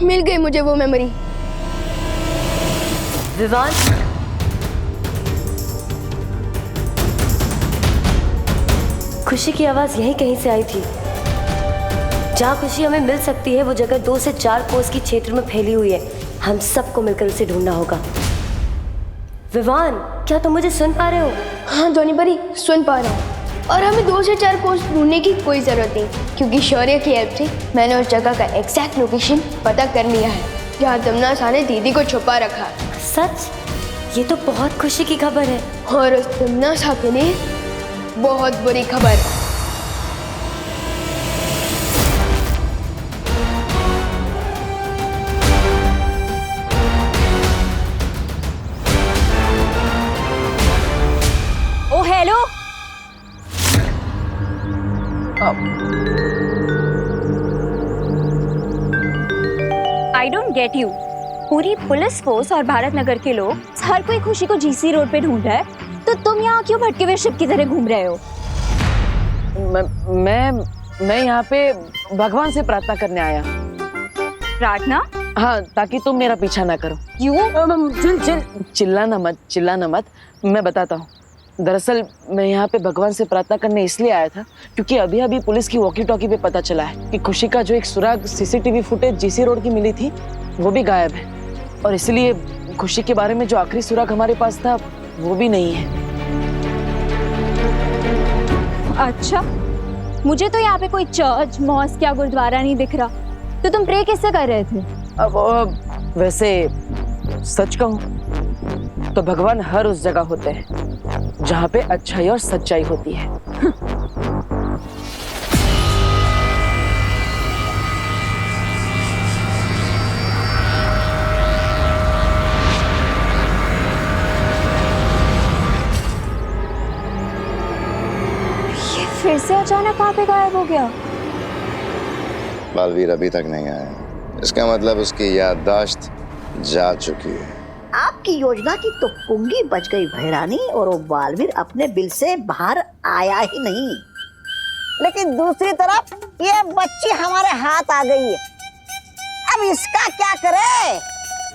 मिल गई मुझे वो मेमोरी। विवान, खुशी की आवाज यहीं कहीं से आई थी। जहाँ खुशी हमें मिल सकती है वो जगह 2 से 4 कोस की क्षेत्र में फैली हुई है। हम सबको मिलकर उसे ढूंढना होगा। विवान, क्या तुम मुझे सुन पा रहे हो? हाँ ध्वनि परी, सुन पा रहा हूँ। और हमें 2 से 4 कोस ढूंढने की कोई जरूरत नहीं, क्योंकि शौर्य की हेल्प से मैंने उस जगह का एग्जैक्ट लोकेशन पता कर लिया है जहाँ दमनासा ने दीदी को छुपा रखा है। सच? ये तो बहुत खुशी की खबर है। और उस दमनासा के लिए बहुत बुरी खबर। Oh hello, I don't get you. पूरी पुलिस फोर्स और भारत नगर के लोग, हर कोई खुशी को जीसी रोड पे ढूंढ रहा है, तो तुम यहाँ क्यों भटके हुए शिप की तरह घूम रहे हो? मैं यहाँ पे भगवान से प्रार्थना करने आया। प्रार्थना? हाँ, ताकि तुम मेरा पीछा ना करो। चिल्लाना मत। मैं बताता हूँ। दरअसल मैं यहाँ पे भगवान से प्रार्थना करने इसलिए आया था क्योंकि अभी अभी पुलिस की वॉकी टॉकी पे पता चला है कि खुशी का जो एक सुराग सीसीटीवी फुटेज जीसी रोड की मिली थी, वो भी गायब है। और इसलिए खुशी के बारे में जो आखिरी सुराग हमारे पास था, वो भी नहीं है। अच्छा, मुझे तो यहाँ पे कोई चर्च, मॉस्क या गुरुद्वारा नहीं दिख रहा, तो तुम प्रे किससे कर रहे थे? अब वैसे सच कहूँ तो भगवान हर उस जगह होते हैं जहाँ पे अच्छाई और सच्चाई होती है। ये फिर से अचानक कहाँ पे गायब हो गया? बालवीर अभी तक नहीं आया, इसका मतलब उसकी याददाश्त जा चुकी है। आपकी योजना की तो पुंगी बच गई भैरानी, और वो बालवीर अपने बिल से बाहर आया ही नहीं। लेकिन दूसरी तरफ ये बच्ची हमारे हाथ आ गई है, अब इसका क्या करे?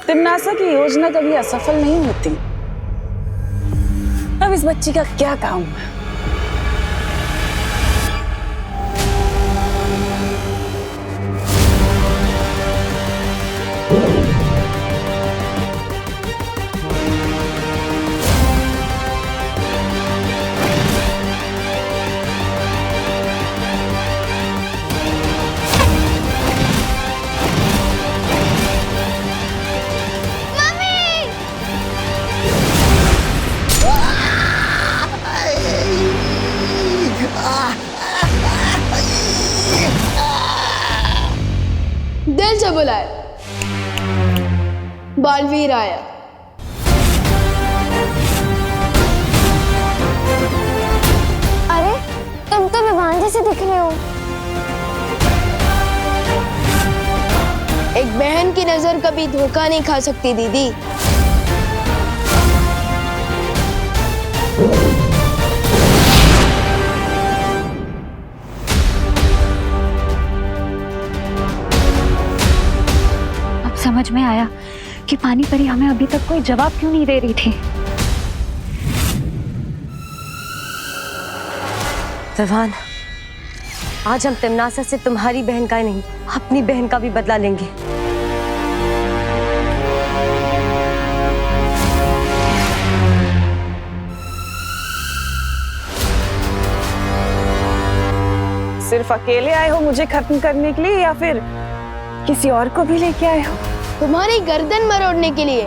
तिमनासा की योजना कभी असफल नहीं होती। अब इस बच्ची का क्या काम है? दिल से बुलाए, बालवीर आया। अरे तुम तो विवान जैसे दिख रहे हो। एक बहन की नजर कभी धोखा नहीं खा सकती दीदी। समझ में आया कि पानी परी हमें अभी तक कोई जवाब क्यों नहीं दे रही थी। विवान, आज हम तिमनासा से तुम्हारी बहन का ही नहीं, अपनी बहन का भी बदला लेंगे। सिर्फ अकेले आए हो मुझे खत्म करने के लिए, या फिर किसी और को भी लेके आए हो? तुम्हारी गर्दन मरोड़ने के लिए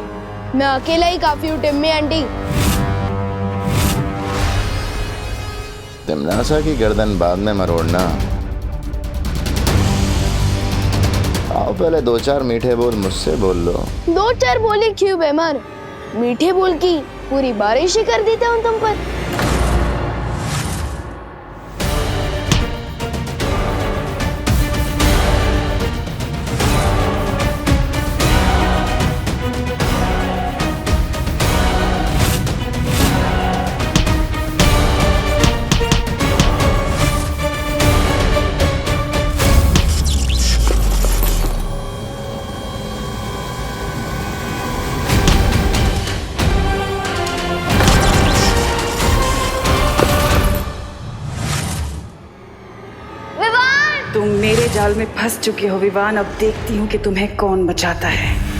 मैं अकेला ही काफी हूँ टिम्मी आंटी। तिमनासा की गर्दन बाद में मरोड़ना। आओ पहले 2-4 मीठे बोल मुझसे बोल लो। 2-4 बोली क्यों बेमार, मीठे बोल की पूरी बारिश ही कर देता हूँ तुम पर। तुम मेरे जाल में फंस चुके हो विवान, अब देखती हूँ कि तुम्हें कौन बचाता है।